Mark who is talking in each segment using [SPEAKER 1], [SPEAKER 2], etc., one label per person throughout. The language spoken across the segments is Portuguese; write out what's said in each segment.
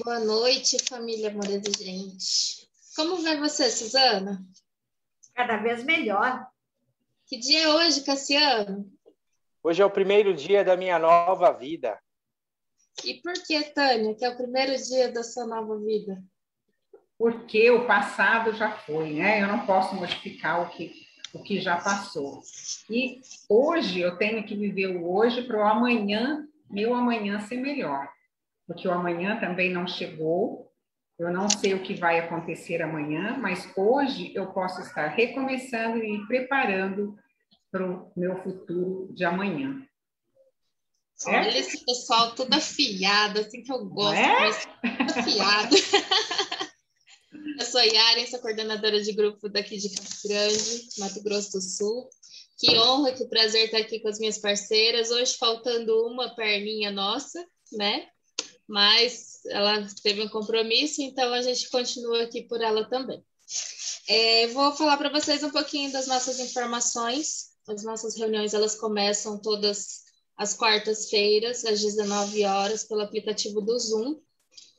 [SPEAKER 1] Boa noite, família Amor Exigente. Como vai você, Suzana?
[SPEAKER 2] Cada vez melhor.
[SPEAKER 1] Que dia é hoje, Cassiano?
[SPEAKER 3] Hoje é o primeiro dia da minha nova vida.
[SPEAKER 1] E por que, Tânia, que é o primeiro dia da sua nova vida?
[SPEAKER 4] Porque o passado já foi, né? Eu não posso modificar o que já passou. E hoje eu tenho que viver o hoje para o amanhã, meu amanhã ser melhor. Porque o amanhã também não chegou, eu não sei o que vai acontecer amanhã, mas hoje eu posso estar recomeçando e preparando para o meu futuro de amanhã.
[SPEAKER 1] Olha esse pessoal todo afiado, assim que eu gosto.
[SPEAKER 4] É?
[SPEAKER 1] Afiado. Eu sou Yaren, sou coordenadora de grupo daqui de Campo Grande, Mato Grosso do Sul. Que honra, que prazer estar aqui com as minhas parceiras. Hoje faltando uma perninha nossa, né? Mas ela teve um compromisso, então a gente continua aqui por ela também. Vou falar para vocês um pouquinho das nossas informações. As nossas reuniões, elas começam todas às quartas-feiras, às 19 horas, pelo aplicativo do Zoom.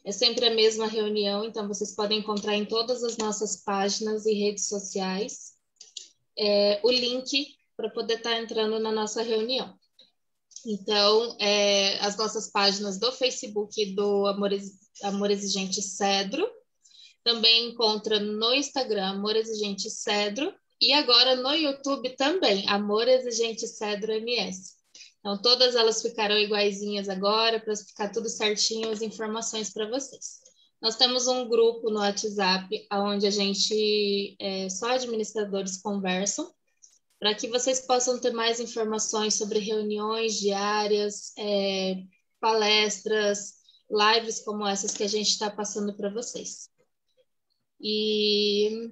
[SPEAKER 1] É sempre a mesma reunião, então vocês podem encontrar em todas as nossas páginas e redes sociais o link para poder estar entrando na nossa reunião. Então, as nossas páginas do Facebook do Amor Exigente Cedro, também encontra no Instagram Amor Exigente Cedro e agora no YouTube também, Amor Exigente Cedro MS. Então, todas elas ficarão iguaizinhas agora, para ficar tudo certinho, as informações para vocês. Nós temos um grupo no WhatsApp, onde a gente, só administradores conversam, para que vocês possam ter mais informações sobre reuniões diárias, palestras, lives como essas que a gente está passando para vocês. E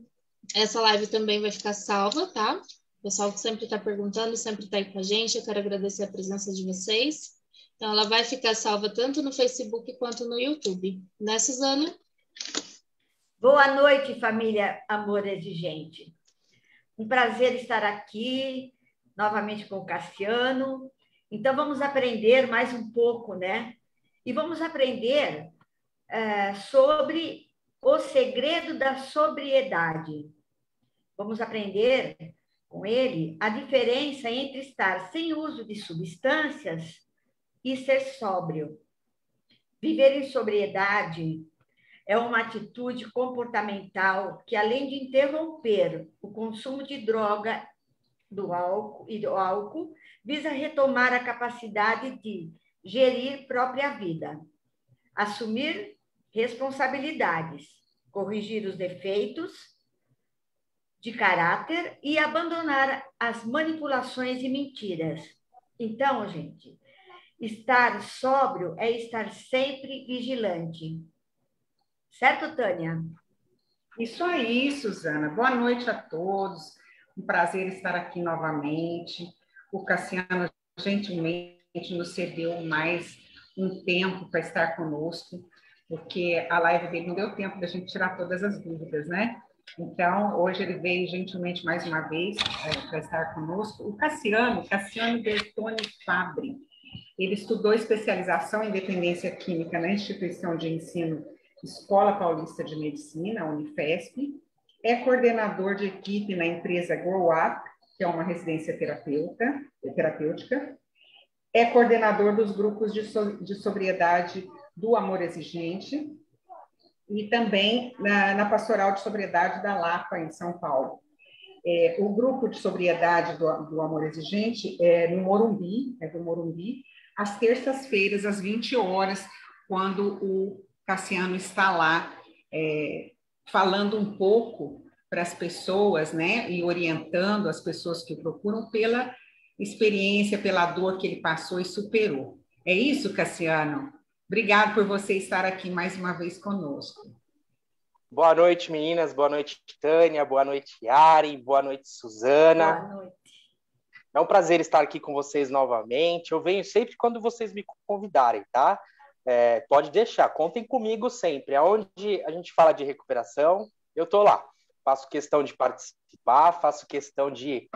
[SPEAKER 1] essa live também vai ficar salva, tá? O pessoal que sempre está perguntando, sempre está aí com a gente, eu quero agradecer a presença de vocês. Então, ela vai ficar salva tanto no Facebook quanto no YouTube. Né, Suzana?
[SPEAKER 2] Boa noite, família Amor Exigente. Um prazer estar aqui novamente com o Cassiano. Então, vamos aprender mais um pouco, né? E vamos aprender sobre o segredo da sobriedade. Vamos aprender com ele a diferença entre estar sem uso de substâncias e ser sóbrio. Viver em sobriedade é uma atitude comportamental que, além de interromper o consumo de droga do álcool, visa retomar a capacidade de gerir própria vida, assumir responsabilidades, corrigir os defeitos de caráter e abandonar as manipulações e mentiras. Então, gente, estar sóbrio é estar sempre vigilante. Certo, Tânia?
[SPEAKER 4] Isso aí, Suzana. Boa noite a todos. Um prazer estar aqui novamente. O Cassiano gentilmente nos cedeu mais um tempo para estar conosco, porque a live dele não deu tempo da gente tirar todas as dúvidas, né? Então, hoje ele veio gentilmente mais uma vez para estar conosco. O Cassiano Bertoni Fabri, ele estudou especialização em dependência química na instituição de ensino Escola Paulista de Medicina, Unifesp, é coordenador de equipe na empresa Grow Up, que é uma residência terapêutica, é coordenador dos grupos de sobriedade do Amor Exigente e também na Pastoral de Sobriedade da Lapa, em São Paulo. O grupo de sobriedade do Amor Exigente é do Morumbi, às terças-feiras, às 20 horas, quando o Cassiano está lá falando um pouco para as pessoas, né, e orientando as pessoas que o procuram pela experiência, pela dor que ele passou e superou. É isso, Cassiano? Obrigado por você estar aqui mais uma vez conosco.
[SPEAKER 3] Boa noite, meninas. Boa noite, Tânia. Boa noite, Yaren. Boa noite, Suzana.
[SPEAKER 2] Boa noite.
[SPEAKER 3] É um prazer estar aqui com vocês novamente. Eu venho sempre quando vocês me convidarem, tá? pode deixar, contem comigo sempre. Aonde a gente fala de recuperação, eu estou lá. Faço questão de participar, faço questão de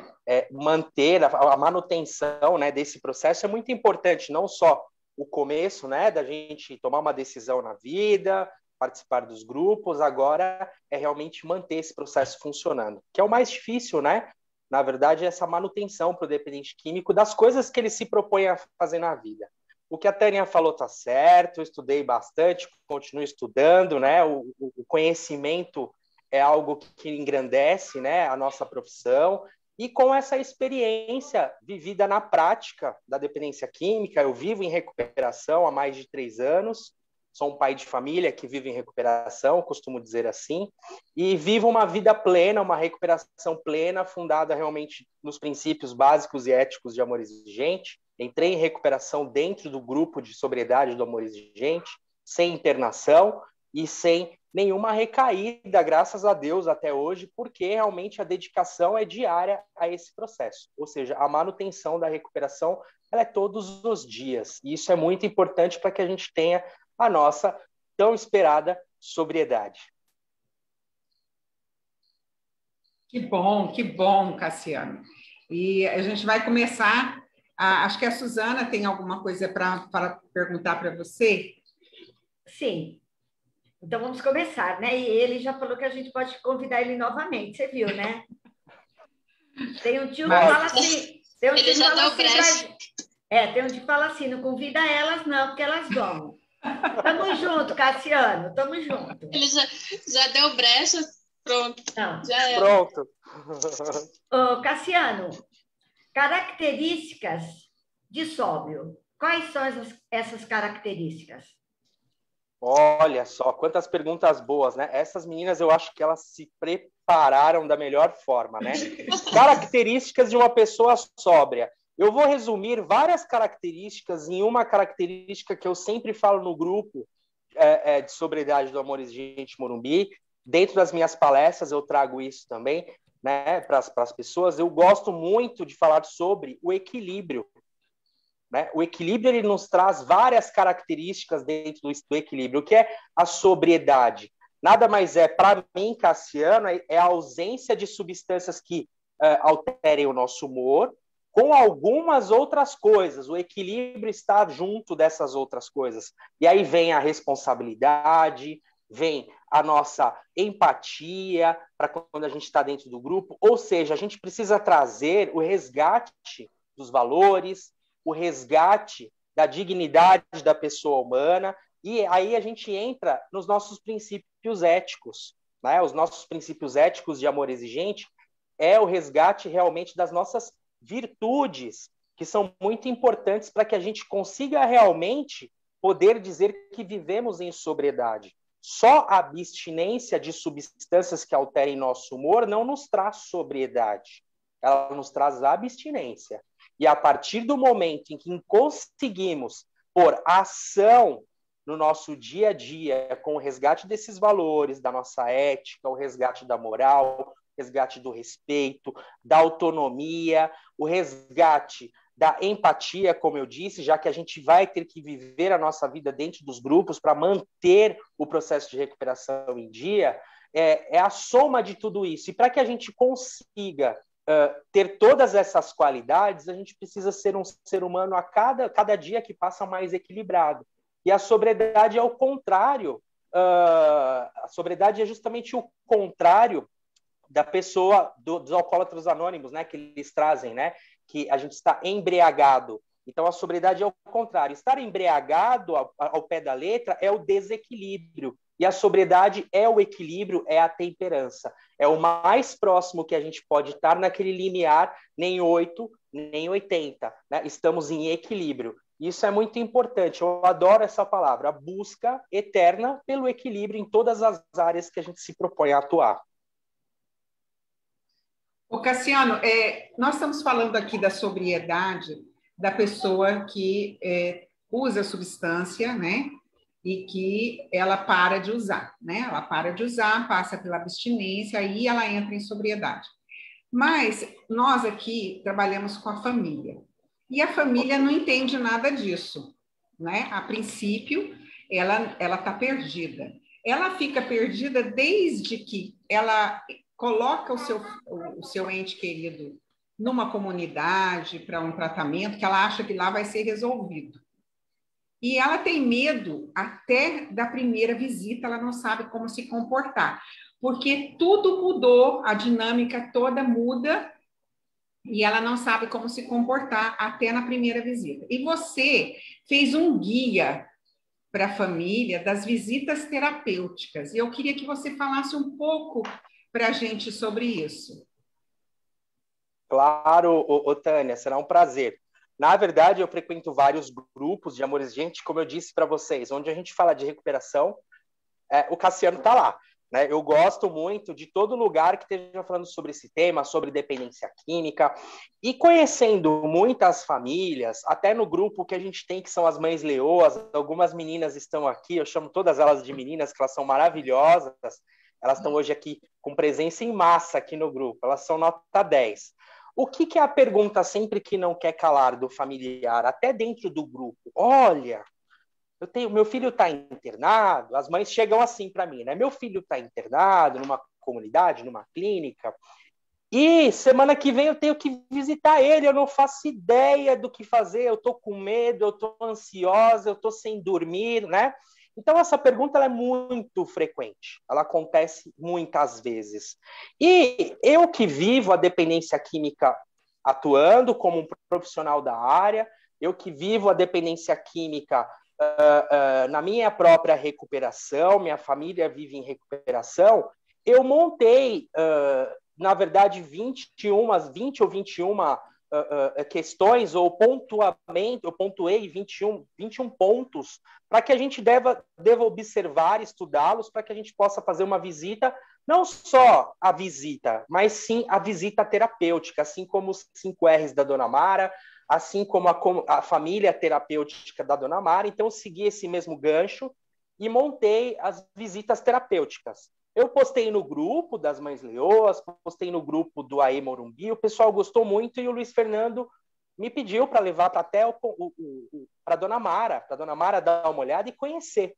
[SPEAKER 3] manter a manutenção, né, desse processo. É muito importante, não só o começo, né, da gente tomar uma decisão na vida, participar dos grupos, agora é realmente manter esse processo funcionando, que é o mais difícil, né? Na verdade, é essa manutenção para o dependente químico das coisas que ele se propõe a fazer na vida. O que a Tânia falou está certo, eu estudei bastante, continuo estudando, né? O conhecimento é algo que engrandece, né, a nossa profissão, e com essa experiência vivida na prática da dependência química, eu vivo em recuperação há mais de 3 anos, sou um pai de família que vive em recuperação, costumo dizer assim, e vivo uma vida plena, uma recuperação plena, fundada realmente nos princípios básicos e éticos de Amor Exigente. Entrei em recuperação dentro do grupo de sobriedade do Amor Exigente, sem internação e sem nenhuma recaída, graças a Deus, até hoje, porque realmente a dedicação é diária a esse processo. Ou seja, a manutenção da recuperação ela é todos os dias. E isso é muito importante para que a gente tenha a nossa tão esperada sobriedade.
[SPEAKER 4] Que bom, Cassiano. E a gente vai começar. Acho que a Suzana tem alguma coisa para perguntar para você.
[SPEAKER 2] Sim. Então, vamos começar, né? E ele já falou que a gente pode convidar ele novamente, você viu, né? Tem um tio que fala assim...
[SPEAKER 1] Ele já deu brecha.
[SPEAKER 2] Tem um tio que fala assim, não convida elas não, porque elas vão. Tamo junto, Cassiano, tamo junto.
[SPEAKER 1] Ele já deu brecha, pronto.
[SPEAKER 2] Não.
[SPEAKER 1] Já era.
[SPEAKER 3] Pronto.
[SPEAKER 2] Ô, Cassiano, características de sóbrio. Quais são essas características?
[SPEAKER 3] Olha só, quantas perguntas boas, né? Essas meninas, eu acho que elas se prepararam da melhor forma, né? Características de uma pessoa sóbria. Eu vou resumir várias características em uma característica que eu sempre falo no grupo de sobriedade do Amor Exigente Morumbi. Dentro das minhas palestras, eu trago isso também, né, para as pessoas. Eu gosto muito de falar sobre o equilíbrio. Né? O equilíbrio ele nos traz várias características dentro do equilíbrio. O que é a sobriedade? Nada mais é, para mim, Cassiano, é a ausência de substâncias que alterem o nosso humor, com algumas outras coisas. O equilíbrio está junto dessas outras coisas. E aí vem a responsabilidade, vem a nossa empatia para quando a gente está dentro do grupo. Ou seja, a gente precisa trazer o resgate dos valores, o resgate da dignidade da pessoa humana, e aí a gente entra nos nossos princípios éticos, né? Os nossos princípios éticos de amor exigente é o resgate realmente das nossas virtudes, que são muito importantes para que a gente consiga realmente poder dizer que vivemos em sobriedade. Só a abstinência de substâncias que alterem nosso humor não nos traz sobriedade, ela nos traz abstinência. E a partir do momento em que conseguimos pôr ação no nosso dia a dia, com o resgate desses valores, da nossa ética, o resgate da moral, o resgate do respeito, da autonomia, o resgate da empatia, como eu disse, já que a gente vai ter que viver a nossa vida dentro dos grupos para manter o processo de recuperação em dia, é a soma de tudo isso. E para que a gente consiga ter todas essas qualidades, a gente precisa ser um ser humano a cada dia que passa mais equilibrado. E a sobriedade é o contrário. A sobriedade é justamente o contrário da pessoa, dos alcoólatras anônimos, né, que eles trazem, né, que a gente está embriagado. Então, a sobriedade é o contrário. Estar embriagado ao pé da letra é o desequilíbrio. E a sobriedade é o equilíbrio, é a temperança. É o mais próximo que a gente pode estar naquele limiar, nem 8, nem 80. Né? Estamos em equilíbrio. Isso é muito importante. Eu adoro essa palavra, a busca eterna pelo equilíbrio em todas as áreas que a gente se propõe a atuar.
[SPEAKER 4] Ô Cassiano, nós estamos falando aqui da sobriedade da pessoa que usa substância, né? E que ela para de usar, né? Ela para de usar, passa pela abstinência, aí ela entra em sobriedade. Mas nós aqui trabalhamos com a família. E a família não entende nada disso, né? A princípio, ela está perdida. Ela fica perdida desde que ela coloca o seu ente querido numa comunidade para um tratamento que ela acha que lá vai ser resolvido. E ela tem medo até da primeira visita, ela não sabe como se comportar, porque tudo mudou, a dinâmica toda muda e ela não sabe como se comportar até na primeira visita. E você fez um guia para a família das visitas terapêuticas, e eu queria que você falasse um pouco para a gente sobre isso.
[SPEAKER 3] Claro, Tânia, será um prazer. Na verdade, eu frequento vários grupos de Amores Gente, como eu disse para vocês, onde a gente fala de recuperação, o Cassiano está lá. Né? Eu gosto muito de todo lugar que esteja falando sobre esse tema, sobre dependência química, e conhecendo muitas famílias, até no grupo que a gente tem, que são as Mães Leoas, algumas meninas estão aqui, eu chamo todas elas de meninas, que elas são maravilhosas, elas estão hoje aqui com presença em massa aqui no grupo, elas são nota 10. O que é a pergunta sempre que não quer calar do familiar, até dentro do grupo? Olha, meu filho está internado, as mães chegam assim para mim, né? Meu filho está internado numa comunidade, numa clínica, e semana que vem eu tenho que visitar ele, eu não faço ideia do que fazer, eu estou com medo, eu estou ansiosa, eu estou sem dormir, né? Então, essa pergunta ela é muito frequente, ela acontece muitas vezes. E eu que vivo a dependência química atuando como um profissional da área, eu que vivo a dependência química na minha própria recuperação, minha família vive em recuperação, eu montei, na verdade, 20 ou 21 questões, ou pontuamento, eu pontuei 21 pontos, para que a gente deva observar, estudá-los, para que a gente possa fazer uma visita, não só a visita, mas sim a visita terapêutica, assim como os 5 R's da Dona Mara, assim como a família terapêutica da Dona Mara. Então, eu segui esse mesmo gancho e montei as visitas terapêuticas. Eu postei no grupo das Mães Leoas, postei no grupo do AE Morumbi, o pessoal gostou muito e o Luiz Fernando me pediu para levar para a Dona Mara dar uma olhada e conhecer,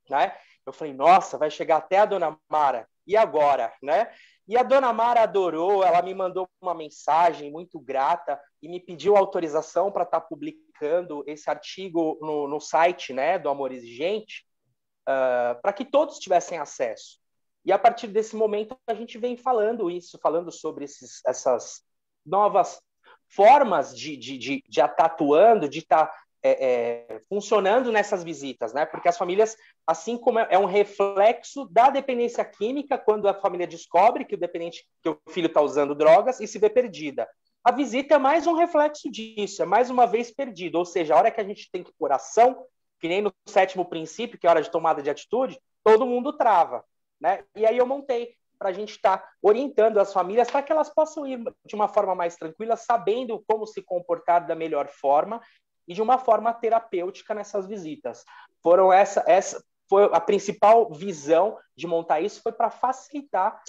[SPEAKER 3] né? Eu falei, nossa, vai chegar até a Dona Mara, e agora, né? E a Dona Mara adorou, ela me mandou uma mensagem muito grata e me pediu autorização para estar publicando esse artigo no site, né, do Amores Gente, para que todos tivessem acesso. E a partir desse momento a gente vem falando sobre essas novas formas de estar atuando, de estar funcionando nessas visitas, né? Porque as famílias, assim como é um reflexo da dependência química, quando a família descobre que o filho está usando drogas e se vê perdida. A visita é mais um reflexo disso, é mais uma vez perdido, ou seja, a hora que a gente tem que pôr ação, que nem no 7º princípio, que é a hora de tomada de atitude, todo mundo trava. Né? E aí eu montei para a gente estar orientando as famílias para que elas possam ir de uma forma mais tranquila, sabendo como se comportar da melhor forma e de uma forma terapêutica nessas visitas. Essa foi a principal visão de montar isso, foi para facilitar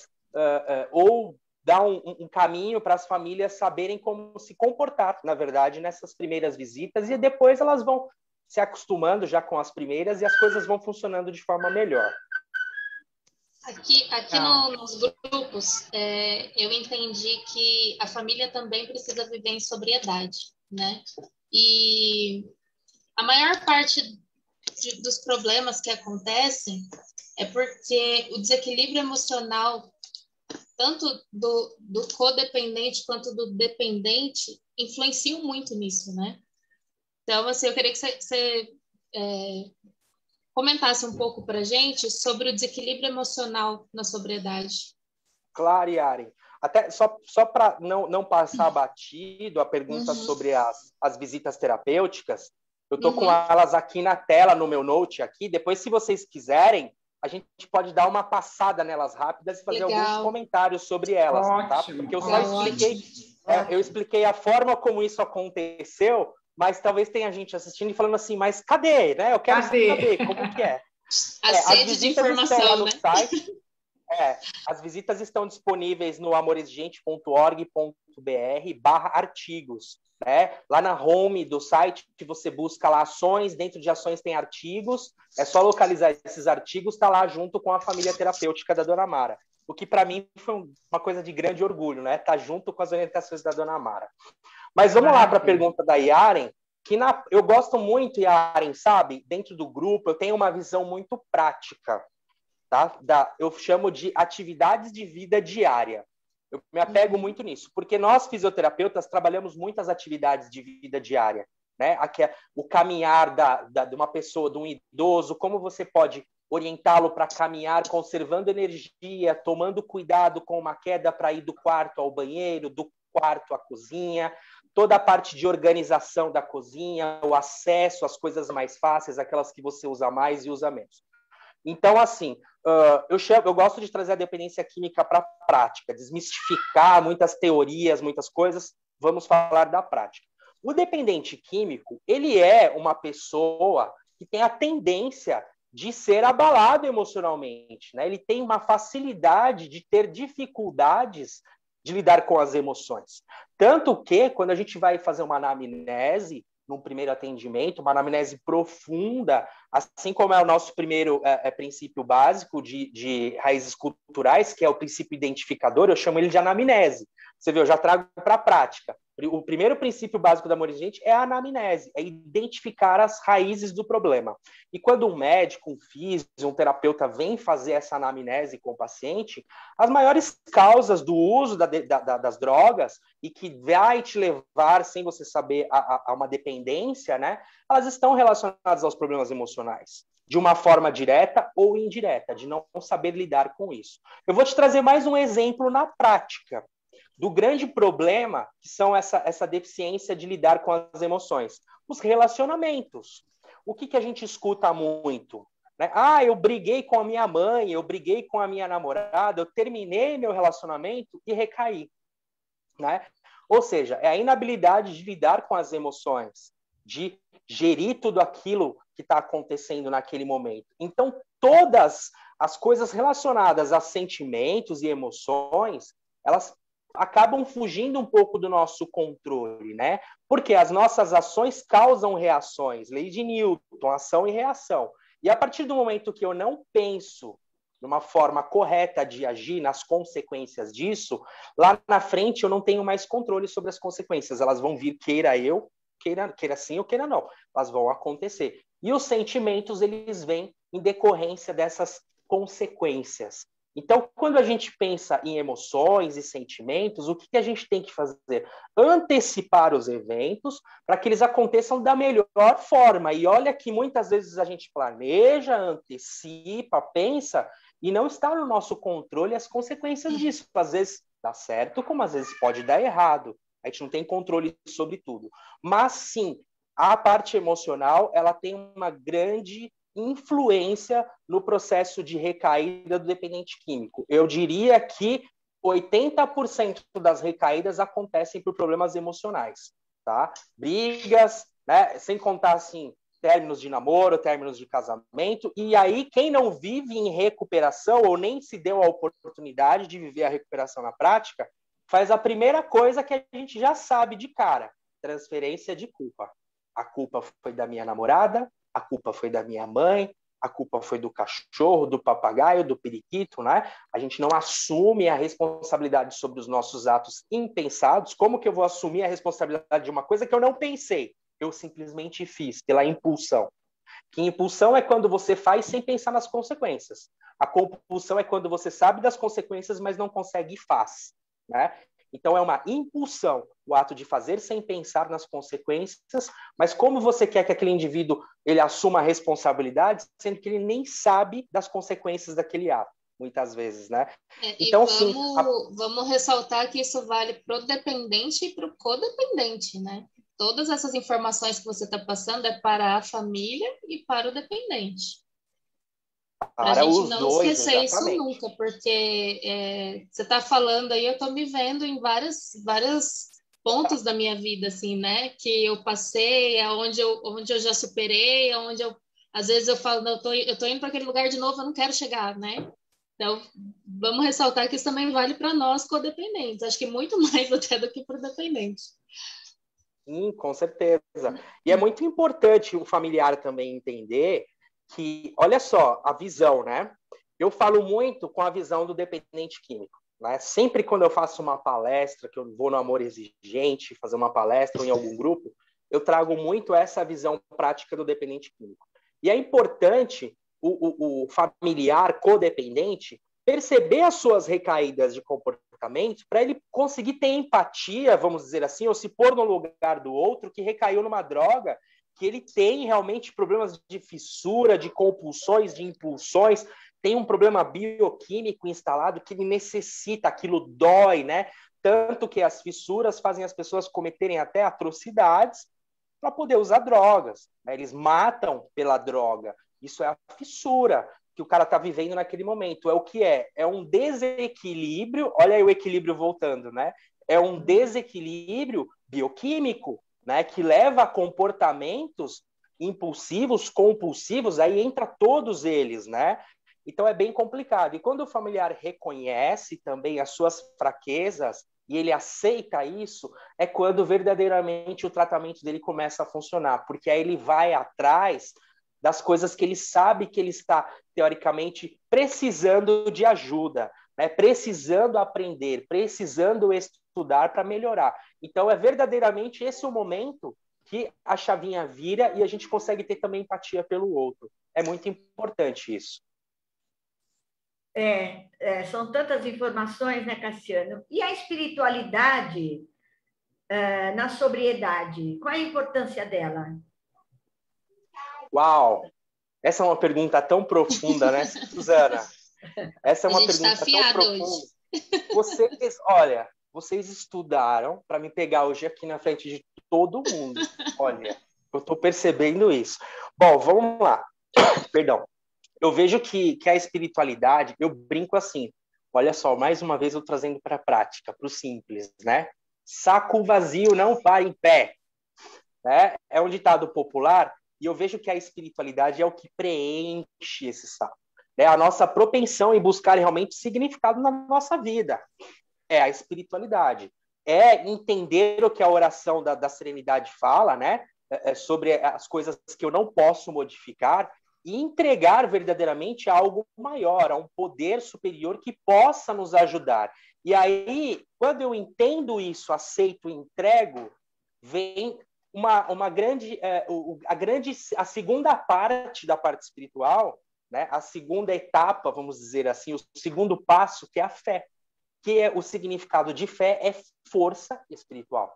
[SPEAKER 3] ou dar um caminho para as famílias saberem como se comportar, na verdade, nessas primeiras visitas, e depois elas vão se acostumando já com as primeiras e as coisas vão funcionando de forma melhor.
[SPEAKER 1] Aqui nos grupos, eu entendi que a família também precisa viver em sobriedade, né? E a maior parte dos problemas que acontecem é porque o desequilíbrio emocional, tanto do codependente quanto do dependente, influenciam muito nisso, né? Então, assim, eu queria que você comentasse um pouco para a gente sobre o desequilíbrio emocional na sobriedade.
[SPEAKER 3] Claro, Yaren. Até só para não passar batido a pergunta sobre as visitas terapêuticas, eu estou com elas aqui na tela, no meu note aqui. Depois, se vocês quiserem, a gente pode dar uma passada nelas rápidas e fazer alguns comentários sobre elas, tá? Porque eu só expliquei, eu expliquei a forma como isso aconteceu, mas talvez tenha gente assistindo e falando assim, mas cadê, né? Eu quero saber como que é.
[SPEAKER 1] A sede de informação,
[SPEAKER 3] no
[SPEAKER 1] né?
[SPEAKER 3] Site, As visitas estão disponíveis no amoresdegente.org.br/artigos. Né? Lá na home do site, você busca lá ações, dentro de ações tem artigos, é só localizar esses artigos, está lá junto com a família terapêutica da Dona Mara. O que para mim foi uma coisa de grande orgulho, né? Tá junto com as orientações da Dona Mara. Mas vamos lá para a pergunta da Yaren, que eu gosto muito, Yaren, sabe? Dentro do grupo, eu tenho uma visão muito prática, tá? Eu chamo de atividades de vida diária. Eu me apego muito nisso, porque nós, fisioterapeutas, trabalhamos muitas atividades de vida diária, né? Aqui é o caminhar de uma pessoa, de um idoso, como você pode orientá-lo para caminhar, conservando energia, tomando cuidado com uma queda para ir do quarto ao banheiro, do quarto à cozinha, toda a parte de organização da cozinha, o acesso às coisas mais fáceis, aquelas que você usa mais e usa menos. Então, assim, eu gosto de trazer a dependência química para a prática, desmistificar muitas teorias, muitas coisas, vamos falar da prática. O dependente químico, ele é uma pessoa que tem a tendência de ser abalado emocionalmente, né? Ele tem uma facilidade de ter dificuldades de lidar com as emoções. Tanto que, quando a gente vai fazer uma anamnese, num primeiro atendimento, uma anamnese profunda, assim como é o nosso primeiro princípio básico de raízes culturais, que é o princípio identificador, eu chamo ele de anamnese. Você vê, eu já trago para a prática. O primeiro princípio básico da Amoresgente é a anamnese, é identificar as raízes do problema. E quando um médico, um físico, um terapeuta vem fazer essa anamnese com o paciente, as maiores causas do uso das drogas e que vai te levar, sem você saber, a uma dependência, né? Elas estão relacionadas aos problemas emocionais, de uma forma direta ou indireta, de não saber lidar com isso. Eu vou te trazer mais um exemplo na prática do grande problema que são essa deficiência de lidar com as emoções. Os relacionamentos. O que a gente escuta muito? Né? Eu briguei com a minha mãe, eu briguei com a minha namorada, eu terminei meu relacionamento e recaí. Né? Ou seja, é a inabilidade de lidar com as emoções, de gerir tudo aquilo que está acontecendo naquele momento. Então, todas as coisas relacionadas a sentimentos e emoções, elas acabam fugindo um pouco do nosso controle, né? Porque as nossas ações causam reações, lei de Newton, ação e reação. E a partir do momento que eu não penso numa forma correta de agir, nas consequências disso, lá na frente eu não tenho mais controle sobre as consequências. Elas vão vir, queira sim ou queira não. Elas vão acontecer. E os sentimentos, eles vêm em decorrência dessas consequências. Então, quando a gente pensa em emoções e sentimentos, o que a gente tem que fazer? Antecipar os eventos para que eles aconteçam da melhor forma. E olha que muitas vezes a gente planeja, antecipa, pensa, e não está no nosso controle as consequências disso. Às vezes dá certo, como às vezes pode dar errado. A gente não tem controle sobre tudo. Mas, sim, a parte emocional, ela tem uma grande influência no processo de recaída do dependente químico. Eu diria que 80% das recaídas acontecem por problemas emocionais, tá? Brigas, né? Sem contar, assim, términos de namoro, términos de casamento, e aí quem não vive em recuperação ou nem se deu a oportunidade de viver a recuperação na prática, faz a primeira coisa que a gente já sabe de cara, transferência de culpa. A culpa foi da minha namorada, a culpa foi da minha mãe, a culpa foi do cachorro, do papagaio, do periquito, né? A gente não assume a responsabilidade sobre os nossos atos impensados. Como que eu vou assumir a responsabilidade de uma coisa que eu não pensei? Eu simplesmente fiz, pela impulsão. Que impulsão é quando você faz sem pensar nas consequências. A compulsão é quando você sabe das consequências, mas não consegue e faz, né? Então, é uma impulsão, o ato de fazer sem pensar nas consequências, mas como você quer que aquele indivíduo ele assuma a responsabilidade, sendo que ele nem sabe das consequências daquele ato, muitas vezes, né?
[SPEAKER 1] Então, vamos ressaltar que isso vale para o dependente e para o codependente, né? Todas essas informações que você está passando é para a família e para o dependente. Para a gente não esquecer isso nunca, porque você está falando aí, eu estou me vendo em vários pontos da minha vida, assim, né? Que eu passei, onde eu já superei, às vezes eu falo, não, eu tô indo para aquele lugar de novo, eu não quero chegar, né? Então, vamos ressaltar que isso também vale para nós codependentes. Acho que muito mais até do que para o dependente.
[SPEAKER 3] Sim, com certeza. E é muito importante o familiar também entender que, olha só, a visão, né? Eu falo muito com a visão do dependente químico, né? Sempre quando eu faço uma palestra, que eu vou no Amor Exigente, fazer uma palestra ou em algum grupo, eu trago muito essa visão prática do dependente químico. E é importante o familiar codependente perceber as suas recaídas de comportamento para ele conseguir ter empatia, vamos dizer assim, ou se pôr no lugar do outro que recaiu numa droga, que ele tem realmente problemas de fissura, de compulsões, de impulsões, tem um problema bioquímico instalado que ele necessita, aquilo dói, né? Tanto que as fissuras fazem as pessoas cometerem até atrocidades para poder usar drogas, né? Eles matam pela droga. Isso é a fissura que o cara está vivendo naquele momento. É o que é? É um desequilíbrio, olha aí o equilíbrio voltando, né? É um desequilíbrio bioquímico, né? Que leva a comportamentos impulsivos, compulsivos, aí entra todos eles, né? Então é bem complicado. E quando o familiar reconhece também as suas fraquezas e ele aceita isso, é quando verdadeiramente o tratamento dele começa a funcionar, porque aí ele vai atrás das coisas que ele sabe que ele está, teoricamente, precisando de ajuda, né? Precisando aprender, precisando estudar para melhorar. Então, é verdadeiramente esse o momento que a chavinha vira e a gente consegue ter também empatia pelo outro. É muito importante isso.
[SPEAKER 2] São tantas informações, né, Cassiano? E a espiritualidade na sobriedade, qual a importância dela?
[SPEAKER 3] Uau! Essa é uma pergunta tão profunda, né, Suzana? Essa é uma pergunta tão profunda. Hoje. Vocês estudaram para me pegar hoje aqui na frente de todo mundo. Olha, eu estou percebendo isso. Bom, vamos lá. Perdão. Eu vejo que a espiritualidade, eu brinco assim, olha só, mais uma vez eu trazendo para a prática, para o simples, né? Saco vazio não para em pé. Né? É um ditado popular e eu vejo que a espiritualidade é o que preenche esse saco. É a nossa propensão em buscar realmente significado na nossa vida. É a espiritualidade. É entender o que a oração da serenidade fala, né? Sobre as coisas que eu não posso modificar e entregar verdadeiramente a algo maior, a um poder superior que possa nos ajudar. E aí, quando eu entendo isso, aceito e entrego, vem a segunda parte da parte espiritual, né? A segunda etapa, vamos dizer assim, o segundo passo, que é a fé, que é o significado de fé é força espiritual,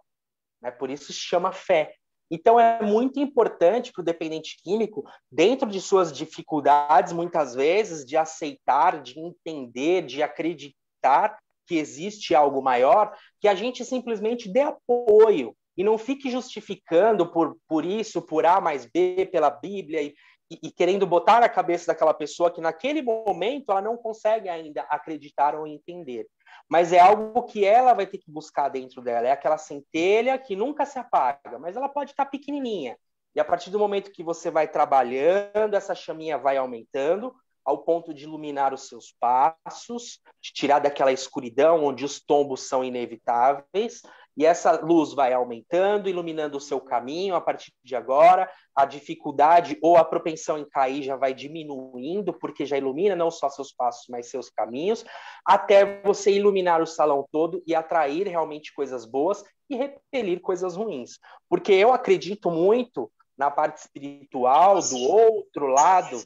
[SPEAKER 3] né? Por isso se chama fé. Então é muito importante para o dependente químico, dentro de suas dificuldades, muitas vezes, de aceitar, de entender, de acreditar que existe algo maior, que a gente simplesmente dê apoio e não fique justificando por isso, por A mais B, pela Bíblia, e querendo botar na cabeça daquela pessoa que naquele momento ela não consegue ainda acreditar ou entender. Mas é algo que ela vai ter que buscar dentro dela. É aquela centelha que nunca se apaga, mas ela pode estar pequenininha. E a partir do momento que você vai trabalhando, essa chaminha vai aumentando, ao ponto de iluminar os seus passos, de tirar daquela escuridão onde os tombos são inevitáveis, e essa luz vai aumentando, iluminando o seu caminho a partir de agora, a dificuldade ou a propensão em cair já vai diminuindo, porque já ilumina não só seus passos, mas seus caminhos, até você iluminar o salão todo e atrair realmente coisas boas e repelir coisas ruins. Porque eu acredito muito na parte espiritual, do outro lado,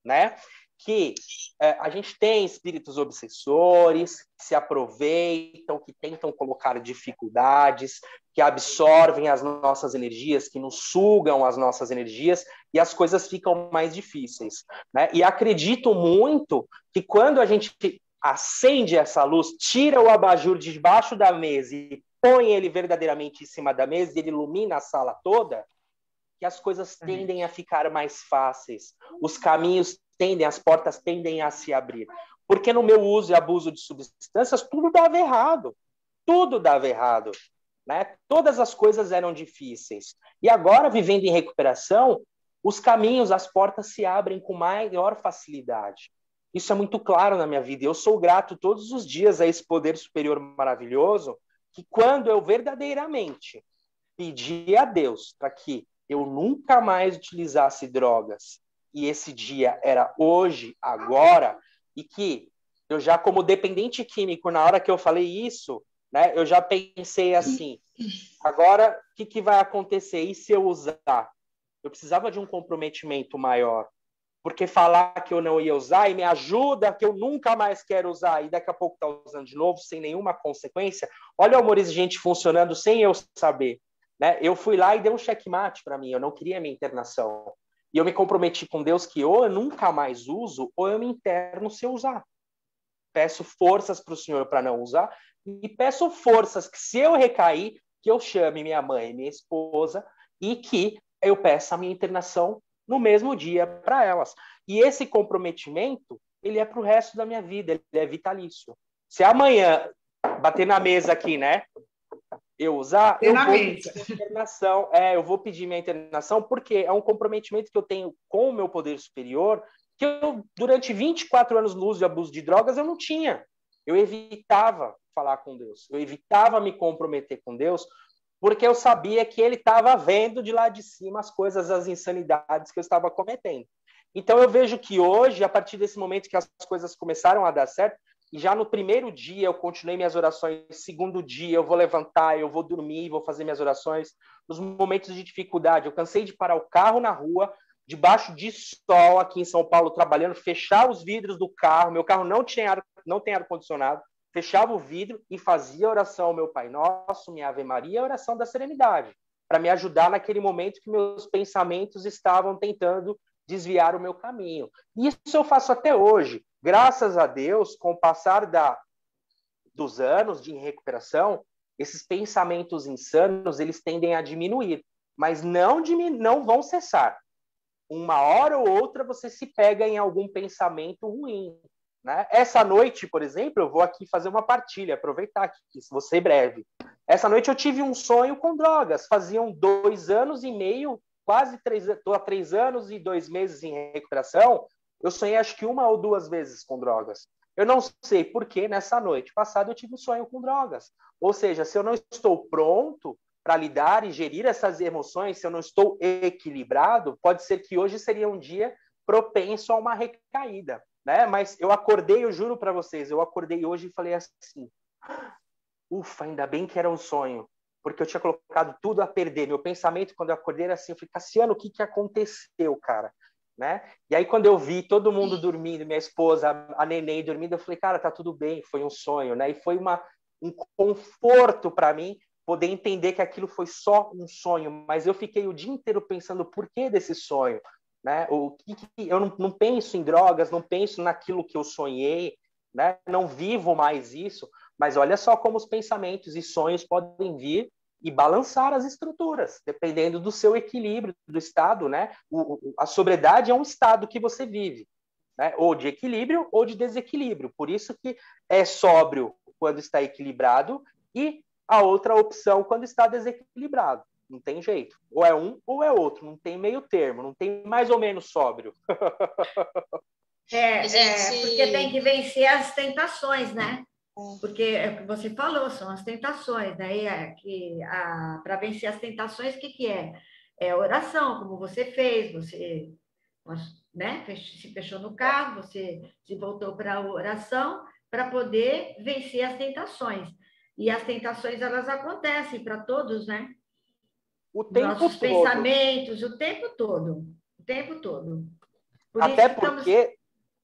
[SPEAKER 3] né? Que a gente tem espíritos obsessores que se aproveitam, que tentam colocar dificuldades, que absorvem as nossas energias, que nos sugam as nossas energias e as coisas ficam mais difíceis, né? E acredito muito que quando a gente acende essa luz, tira o abajur de debaixo da mesa e põe ele verdadeiramente em cima da mesa e ele ilumina a sala toda, que as coisas tendem a ficar mais fáceis, os caminhos as portas tendem a se abrir. Porque no meu uso e abuso de substâncias, tudo dava errado. Tudo dava errado. Né? Todas as coisas eram difíceis. E agora, vivendo em recuperação, os caminhos, as portas se abrem com maior facilidade. Isso é muito claro na minha vida. Eu sou grato todos os dias a esse poder superior maravilhoso, que quando eu verdadeiramente pedi a Deus para que eu nunca mais utilizasse drogas, e esse dia era hoje, agora, e que eu já, como dependente químico, na hora que eu falei isso, né, eu já pensei assim, agora, o que vai acontecer? E se eu usar? Eu precisava de um comprometimento maior, porque falar que eu não ia usar e me ajuda, que eu nunca mais quero usar, e daqui a pouco tá usando de novo, sem nenhuma consequência. Olha o amor exigente funcionando sem eu saber. Né? Eu fui lá e dei um checkmate para mim, eu não queria minha internação. E eu me comprometi com Deus que ou eu nunca mais uso, ou eu me interno se eu usar. Peço forças para o Senhor para não usar, e peço forças que, se eu recair, que eu chame minha mãe e minha esposa, e que eu peça a minha internação no mesmo dia para elas. E esse comprometimento, ele é para o resto da minha vida, ele é vitalício. Se amanhã bater na mesa aqui, né? Eu usar, eu vou pedir minha internação. Eu vou pedir minha internação porque é um comprometimento que eu tenho com o meu poder superior, que eu, durante 24 anos no uso e abuso de drogas, eu não tinha. Eu evitava falar com Deus, eu evitava me comprometer com Deus, porque eu sabia que ele estava vendo de lá de cima as coisas, as insanidades que eu estava cometendo. Então eu vejo que hoje, a partir desse momento que as coisas começaram a dar certo, e já no primeiro dia eu continuei minhas orações, segundo dia eu vou levantar, eu vou dormir, vou fazer minhas orações. Nos momentos de dificuldade, eu cansei de parar o carro na rua, debaixo de sol aqui em São Paulo, trabalhando, fechar os vidros do carro, meu carro não tem ar-condicionado, fechava o vidro e fazia a oração ao meu Pai Nosso, minha Ave Maria, a oração da serenidade, para me ajudar naquele momento que meus pensamentos estavam tentando desviar o meu caminho. E isso eu faço até hoje. Graças a Deus, com o passar dos anos de recuperação, esses pensamentos insanos, eles tendem a diminuir, mas não vão cessar. Uma hora ou outra você se pega em algum pensamento ruim. Né? Essa noite, por exemplo, eu vou aqui fazer uma partilha, aproveitar aqui, vou ser breve. Essa noite eu tive um sonho com drogas. Faziam 2 anos e meio, quase 3 anos, estou há 3 anos e 2 meses em recuperação. Eu sonhei acho que 1 ou 2 vezes com drogas. Eu não sei por que nessa noite passada eu tive um sonho com drogas. Ou seja, se eu não estou pronto para lidar e gerir essas emoções, se eu não estou equilibrado, pode ser que hoje seria um dia propenso a uma recaída. Né? Mas eu acordei, eu juro para vocês, eu acordei hoje e falei assim, ufa, ainda bem que era um sonho, porque eu tinha colocado tudo a perder. Meu pensamento, quando eu acordei, era assim, eu falei, Cassiano, o que aconteceu, cara? Né? E aí, quando eu vi todo mundo dormindo, minha esposa, a neném dormindo, eu falei, cara, tá tudo bem, foi um sonho, né? E foi um conforto para mim poder entender que aquilo foi só um sonho, mas eu fiquei o dia inteiro pensando o porquê desse sonho. Né? Eu não penso em drogas, não penso naquilo que eu sonhei, né? Não vivo mais isso, mas olha só como os pensamentos e sonhos podem vir e balançar as estruturas, dependendo do seu equilíbrio, do estado. Né? A sobriedade é um estado que você vive, né? Ou de equilíbrio ou de desequilíbrio, por isso que é sóbrio quando está equilibrado e a outra opção quando está desequilibrado. Não tem jeito. Ou é um ou é outro. Não tem meio termo. Não tem mais ou menos sóbrio.
[SPEAKER 2] Porque tem que vencer as tentações, né? Porque é o que você falou, são as tentações. Daí para vencer as tentações, o que é? É oração, como você fez. Você, né, se fechou no carro, você se voltou para a oração para poder vencer as tentações. E as tentações, elas acontecem para todos, né?
[SPEAKER 3] O tempo
[SPEAKER 2] nossos
[SPEAKER 3] todo.
[SPEAKER 2] Pensamentos, o tempo todo. O tempo todo.
[SPEAKER 3] Até porque...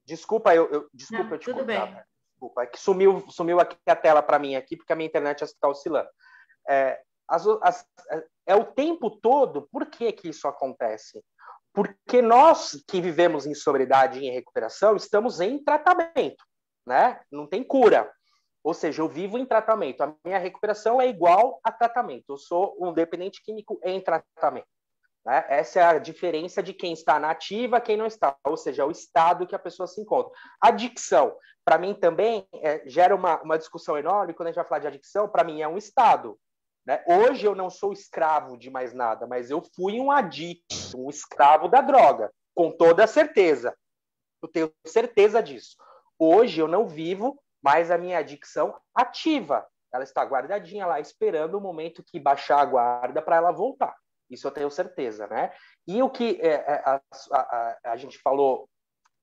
[SPEAKER 3] Desculpa,
[SPEAKER 2] Não,
[SPEAKER 3] eu te
[SPEAKER 2] tudo
[SPEAKER 3] cortar.
[SPEAKER 2] bem.
[SPEAKER 3] Desculpa, é que sumiu aqui a tela para mim, aqui, porque a minha internet está oscilando. É o tempo todo. Por que isso acontece? Porque nós que vivemos em sobriedade e em recuperação estamos em tratamento. Né? Não tem cura. Ou seja, eu vivo em tratamento. A minha recuperação é igual a tratamento. Eu sou um dependente químico em tratamento. Né? Essa é a diferença de quem está na ativa e quem não está. Ou seja, é o estado que a pessoa se encontra. Adicção, para mim também, gera uma discussão enorme. Quando a gente vai falar de adicção, para mim é um estado. Né? Hoje eu não sou escravo de mais nada, mas eu fui um adicto, um escravo da droga, com toda certeza. Eu tenho certeza disso. Hoje eu não vivo mais a minha adicção ativa. Ela está guardadinha lá, esperando o momento que baixar a guarda para ela voltar. Isso eu tenho certeza, né? E o que a gente falou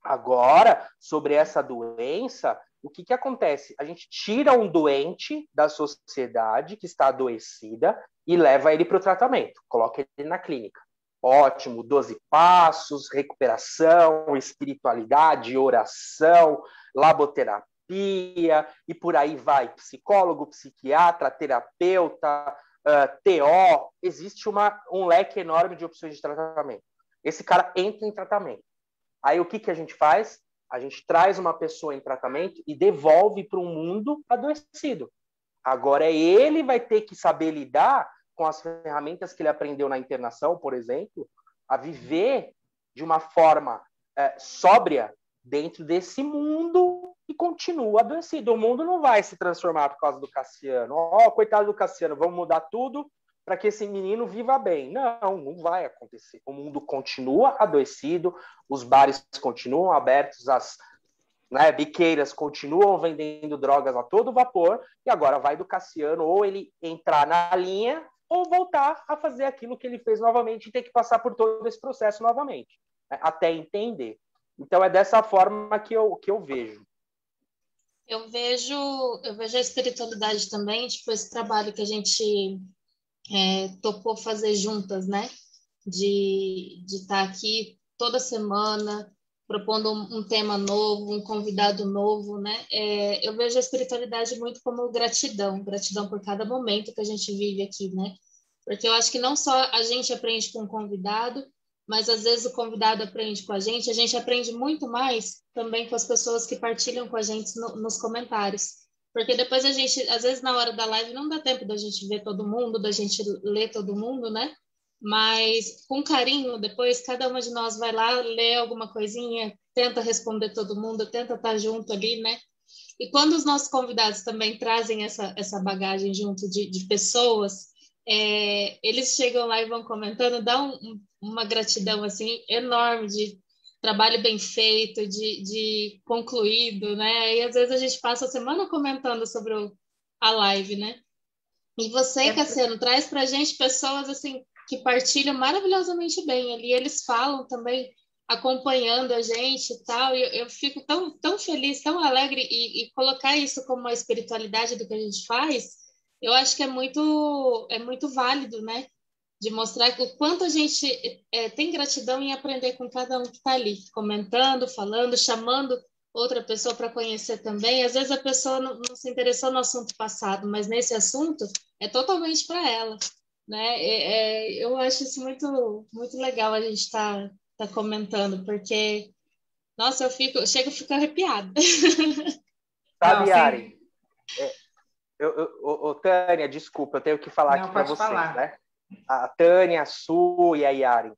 [SPEAKER 3] agora sobre essa doença, o que acontece? A gente tira um doente da sociedade que está adoecida e leva ele para o tratamento, coloca ele na clínica. Ótimo, 12 passos, recuperação, espiritualidade, oração, laboterapia, e por aí vai. Psicólogo, psiquiatra, terapeuta, TO. Existe um leque enorme de opções de tratamento. Esse cara entra em tratamento. Aí o que a gente faz? A gente traz uma pessoa em tratamento e devolve para um mundo adoecido. Agora ele vai ter que saber lidar com as ferramentas que ele aprendeu na internação, por exemplo, a viver de uma forma sóbria dentro desse mundo que continua adoecido. O mundo não vai se transformar por causa do Cassiano. Coitado do Cassiano, vamos mudar tudo para que esse menino viva bem. Não vai acontecer. O mundo continua adoecido, os bares continuam abertos, as biqueiras continuam vendendo drogas a todo vapor, e agora vai do Cassiano ou ele entrar na linha ou voltar a fazer aquilo que ele fez novamente e ter que passar por todo esse processo novamente, né, até entender. Então, é dessa forma que eu vejo.
[SPEAKER 1] Eu vejo a espiritualidade também, tipo, esse trabalho que a gente topou fazer juntas, né? De estar aqui toda semana, propondo um tema novo, um convidado novo, né? Eu vejo a espiritualidade muito como gratidão por cada momento que a gente vive aqui, né? Porque eu acho que não só a gente aprende com o convidado, mas às vezes o convidado aprende com a gente aprende muito mais também com as pessoas que partilham com a gente nos comentários. Porque depois a gente, às vezes na hora da live não dá tempo da gente ver todo mundo, da gente ler todo mundo, né? Mas com carinho, depois cada uma de nós vai lá, lê alguma coisinha, tenta responder todo mundo, tenta estar junto ali, né? E quando os nossos convidados também trazem essa bagagem junto de pessoas, eles chegam lá e vão comentando, dá uma gratidão assim enorme de trabalho bem feito, de concluído, né? E às vezes a gente passa a semana comentando sobre a live, né? E você, Cassiano, traz pra gente pessoas assim que partilham maravilhosamente bem ali, eles falam também, acompanhando a gente e tal, e eu fico tão feliz, tão alegre, e colocar isso como uma espiritualidade do que a gente faz, eu acho que é muito válido, né? De mostrar o quanto a gente tem gratidão em aprender com cada um que está ali, comentando, falando, chamando outra pessoa para conhecer também. Às vezes a pessoa não se interessou no assunto passado, mas nesse assunto é totalmente para ela, né? Eu acho isso muito, muito legal a gente tá comentando, porque, nossa, eu chego a ficar arrepiada.
[SPEAKER 3] Sabe, Yari? Tânia, desculpa, eu tenho que falar aqui para vocês, né? A Tânia, a Su e a Yari.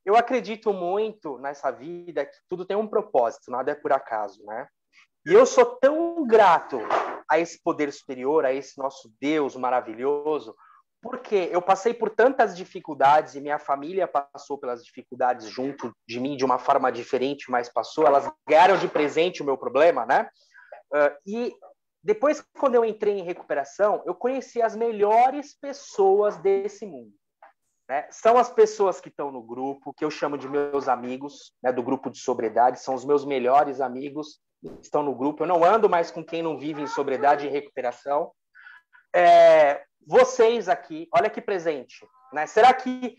[SPEAKER 3] Eu acredito muito nessa vida que tudo tem um propósito, nada é por acaso, né? E eu sou tão grato a esse poder superior, a esse nosso Deus maravilhoso, porque eu passei por tantas dificuldades e minha família passou pelas dificuldades junto de mim de uma forma diferente, mas passou. Elas ganharam de presente o meu problema, né? E depois, quando eu entrei em recuperação, eu conheci as melhores pessoas desse mundo, né? São as pessoas que estão no grupo, que eu chamo de meus amigos, né, do grupo de sobriedade, são os meus melhores amigos que estão no grupo. Eu não ando mais com quem não vive em sobriedade e recuperação. Vocês aqui, olha que presente, né? Será que,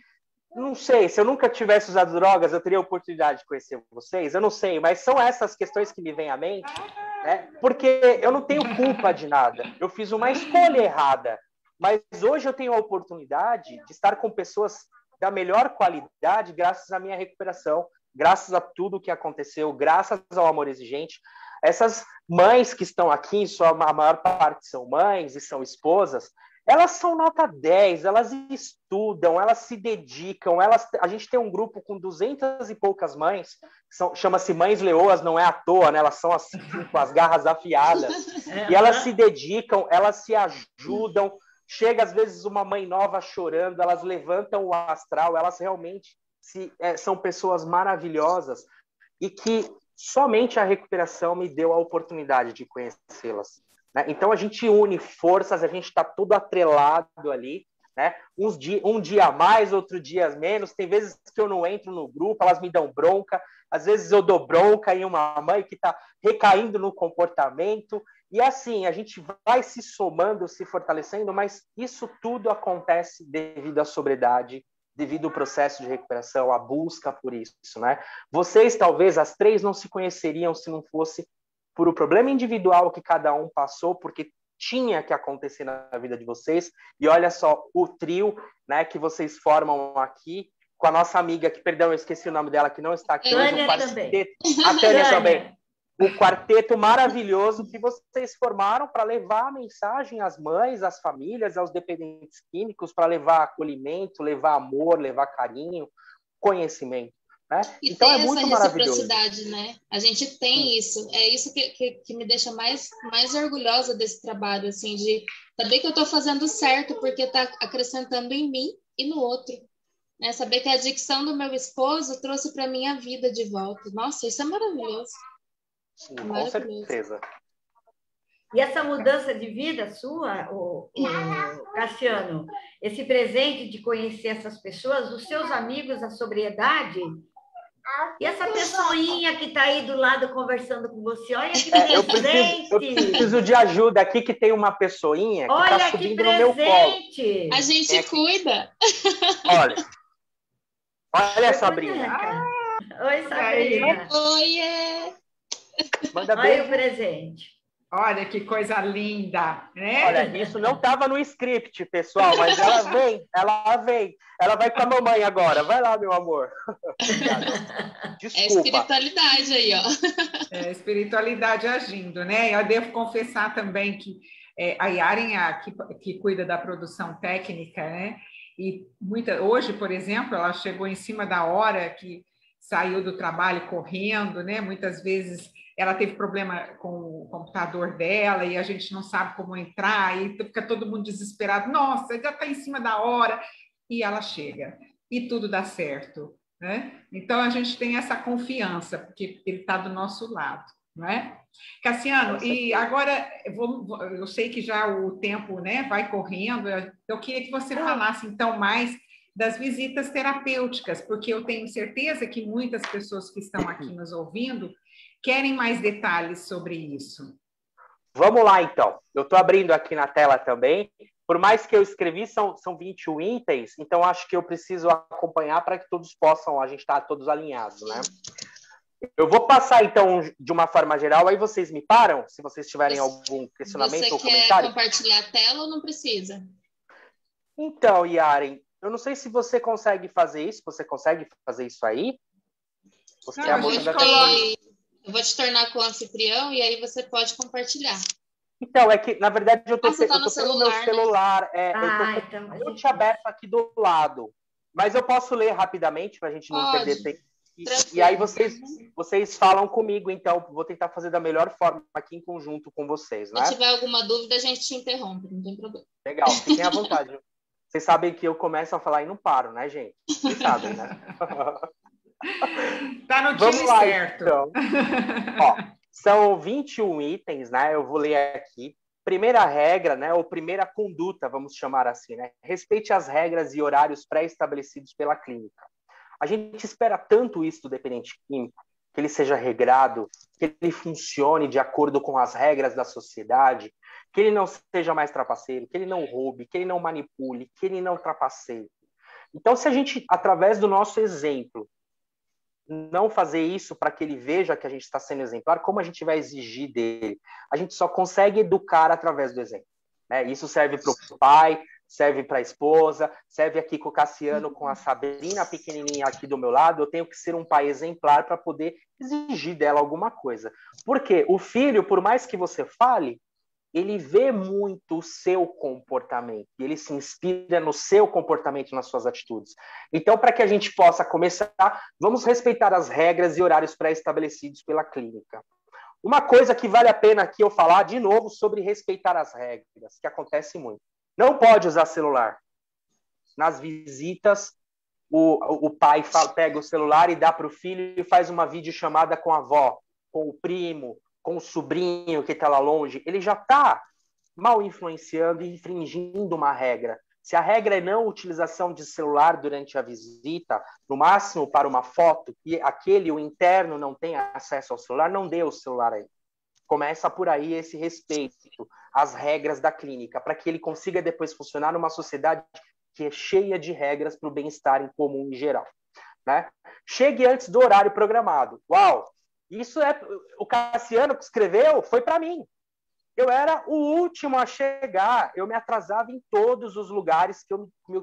[SPEAKER 3] não sei, se eu nunca tivesse usado drogas, eu teria a oportunidade de conhecer vocês? Eu não sei, mas são essas questões que me vêm à mente, né? Porque eu não tenho culpa de nada. Eu fiz uma escolha errada, mas hoje eu tenho a oportunidade de estar com pessoas da melhor qualidade graças à minha recuperação, graças a tudo que aconteceu, graças ao amor exigente. Essas mães que estão aqui, a maior parte são mães e são esposas, elas são nota 10, elas estudam, elas se dedicam, a gente tem um grupo com 200 e poucas mães, chama-se Mães Leoas, não é à toa, né? Elas são assim, com as garras afiadas, e elas se dedicam, elas se ajudam, chega às vezes uma mãe nova chorando, elas levantam o astral, elas realmente são pessoas maravilhosas. e que somente a recuperação me deu a oportunidade de conhecê-las, né? Então, a gente une forças, a gente está tudo atrelado ali, né? Um dia mais, outro dia menos. Tem vezes que eu não entro no grupo, elas me dão bronca. Às vezes eu dou bronca em uma mãe que está recaindo no comportamento. E assim, a gente vai se somando, se fortalecendo, mas isso tudo acontece devido à sobriedade, devido ao processo de recuperação, à busca por isso, né? Vocês, talvez, as três não se conheceriam se não fosse por o problema individual que cada um passou, porque tinha que acontecer na vida de vocês. E olha só o trio, né, que vocês formam aqui, com a nossa amiga, que, perdão, eu esqueci o nome dela, que não está aqui hoje.
[SPEAKER 2] Tânia também.
[SPEAKER 3] A Tânia também. O quarteto maravilhoso que vocês formaram para levar a mensagem às mães, às famílias, aos dependentes químicos, para levar acolhimento, levar amor, levar carinho, conhecimento. Né?
[SPEAKER 1] E
[SPEAKER 3] então
[SPEAKER 1] tem
[SPEAKER 3] é muito
[SPEAKER 1] essa
[SPEAKER 3] maravilhoso.
[SPEAKER 1] reciprocidade, né? A gente tem isso. É isso que me deixa mais orgulhosa desse trabalho, assim, de saber que eu estou fazendo certo porque está acrescentando em mim e no outro. Né? Saber que a adicção do meu esposo trouxe para minha vida de volta. Nossa, isso é maravilhoso.
[SPEAKER 3] Sim, com certeza.
[SPEAKER 2] E essa mudança de vida sua, o Cassiano, esse presente de conhecer essas pessoas, os seus amigos, a sobriedade, e essa pessoinha que está aí do lado conversando com você, olha que presente!
[SPEAKER 3] Eu preciso de ajuda aqui, que tem uma pessoinha que está subindo no meu colo.
[SPEAKER 1] A gente cuida.
[SPEAKER 3] Olha a Sabrina.
[SPEAKER 2] Oi, Sabrina.
[SPEAKER 1] Oiê!
[SPEAKER 3] Manda
[SPEAKER 2] olha
[SPEAKER 3] beijo.
[SPEAKER 2] O presente.
[SPEAKER 4] Olha que coisa linda, né?
[SPEAKER 3] Olha, isso não estava no script, pessoal, mas ela vem. Ela vai com a mamãe agora. Vai lá, meu amor.
[SPEAKER 1] Desculpa. É espiritualidade aí, ó.
[SPEAKER 4] É espiritualidade agindo, né? Eu devo confessar também que a Yaren, que cuida da produção técnica, né? E hoje, por exemplo, ela chegou em cima da hora, que saiu do trabalho correndo, né? Muitas vezes ela teve problema com o computador dela e a gente não sabe como entrar, e fica todo mundo desesperado. Nossa, já está em cima da hora. E ela chega. E tudo dá certo, né? Então, a gente tem essa confiança, porque ele está do nosso lado, não é? Cassiano, e agora, eu sei que já o tempo, né, vai correndo, eu queria que você falasse, então, mais das visitas terapêuticas, porque eu tenho certeza que muitas pessoas que estão aqui nos ouvindo querem mais detalhes sobre isso.
[SPEAKER 3] Vamos lá, então. Eu estou abrindo aqui na tela também. Por mais que eu escrevi, são 21 itens, então acho que eu preciso acompanhar para que todos possam, a gente está todos alinhados, né? Eu vou passar, então, de uma forma geral, aí vocês me param, se vocês tiverem algum questionamento ou comentário.
[SPEAKER 1] Você quer compartilhar a tela ou não precisa?
[SPEAKER 3] Então, Yaren, eu não sei se você consegue fazer isso. Você consegue fazer isso aí? Você
[SPEAKER 1] Eu vou te tornar co-anfitrião e aí você pode compartilhar.
[SPEAKER 3] Então, é que, na verdade, eu tô
[SPEAKER 1] pelo
[SPEAKER 3] meu
[SPEAKER 1] celular.
[SPEAKER 3] Né? Eu tô com o note aberto aqui do lado. Mas eu posso ler rapidamente para a gente não perder tempo. E aí vocês falam comigo, então. Vou tentar fazer da melhor forma aqui em conjunto com vocês, né?
[SPEAKER 1] Se tiver alguma dúvida, a gente te interrompe, não tem problema.
[SPEAKER 3] Legal, fiquem à vontade. Vocês sabem que eu começo a falar e não paro, né, gente? Vocês sabem, né?
[SPEAKER 4] Tá no time certo.
[SPEAKER 3] Então. Ó, são 21 itens, né? Eu vou ler aqui. Primeira regra, né? Ou primeira conduta, vamos chamar assim, né? Respeite as regras e horários pré-estabelecidos pela clínica. A gente espera tanto isso do dependente químico, que ele seja regrado, que ele funcione de acordo com as regras da sociedade, que ele não seja mais trapaceiro, que ele não roube, que ele não manipule, que ele não trapaceie. Então, se a gente, através do nosso exemplo, não fazer isso para que ele veja que a gente está sendo exemplar, como a gente vai exigir dele? A gente só consegue educar através do exemplo, né? Isso serve para o pai, serve para a esposa, serve aqui com o Cassiano, com a Sabrina pequenininha aqui do meu lado. Eu tenho que ser um pai exemplar para poder exigir dela alguma coisa. Porque o filho, por mais que você fale, ele vê muito o seu comportamento, ele se inspira no seu comportamento, nas suas atitudes. Então, para que a gente possa começar, vamos respeitar as regras e horários pré-estabelecidos pela clínica. Uma coisa que vale a pena aqui eu falar de novo sobre respeitar as regras, que acontece muito. Não pode usar celular nas visitas o pai pega o celular e dá para o filho e faz uma videochamada com a avó, com o primo, com o sobrinho que está lá longe. Ele já está mal influenciando e infringindo uma regra. Se a regra é não utilização de celular durante a visita, no máximo para uma foto, e o interno, não tem acesso ao celular, não dê o celular aí. Começa por aí esse respeito às regras da clínica, para que ele consiga depois funcionar numa sociedade que é cheia de regras para o bem-estar em comum em geral. Né? Chegue antes do horário programado. Uau! Isso é... O Cassiano que escreveu foi para mim. Eu era o último a chegar, eu me atrasava em todos os lugares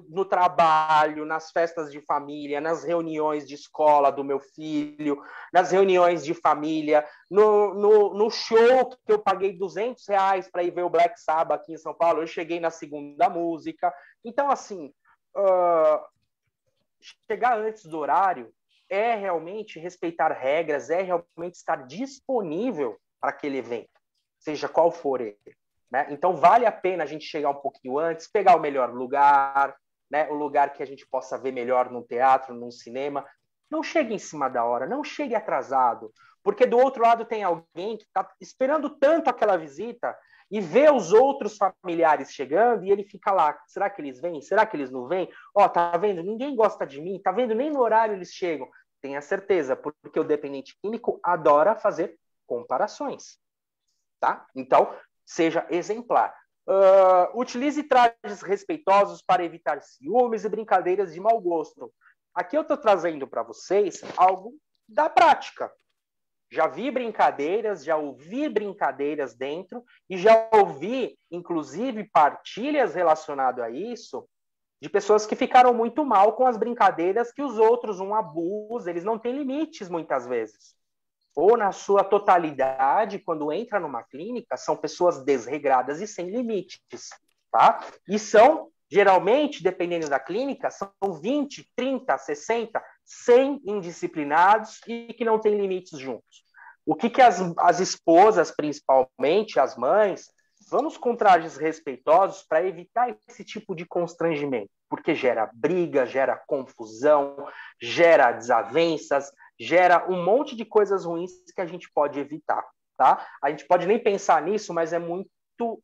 [SPEAKER 3] no trabalho, nas festas de família, nas reuniões de escola do meu filho, nas reuniões de família, no show que eu paguei R$ 200 para ir ver o Black Sabbath aqui em São Paulo, eu cheguei na segunda música. Então, assim, chegar antes do horário é realmente respeitar regras, é realmente estar disponível para aquele evento, seja qual for ele. Né? Então, vale a pena a gente chegar um pouquinho antes, pegar o melhor lugar, né? O lugar que a gente possa ver melhor num teatro, num cinema. Não chegue em cima da hora, não chegue atrasado, porque do outro lado tem alguém que está esperando tanto aquela visita e vê os outros familiares chegando e ele fica lá. Será que eles vêm? Será que eles não vêm? Ó, tá vendo? Ninguém gosta de mim, tá vendo? Nem no horário eles chegam. Tenha certeza, porque o dependente químico adora fazer comparações. Tá? Então, seja exemplar. Utilize trajes respeitosos para evitar ciúmes e brincadeiras de mau gosto. Aqui eu estou trazendo para vocês algo da prática. Já vi brincadeiras, já ouvi brincadeiras dentro e já ouvi, inclusive, partilhas relacionadas a isso de pessoas que ficaram muito mal com as brincadeiras que os outros, um abuso, eles não têm limites muitas vezes. Ou na sua totalidade, quando entra numa clínica, são pessoas desregradas e sem limites, tá? E são, geralmente, dependendo da clínica, são 20, 30, 60, 100 indisciplinados e que não têm limites juntos. O que as esposas, principalmente, as mães, vamos com trajes respeitosos para evitar esse tipo de constrangimento, porque gera briga, gera confusão, gera desavenças, gera um monte de coisas ruins que a gente pode evitar, tá? A gente pode nem pensar nisso, mas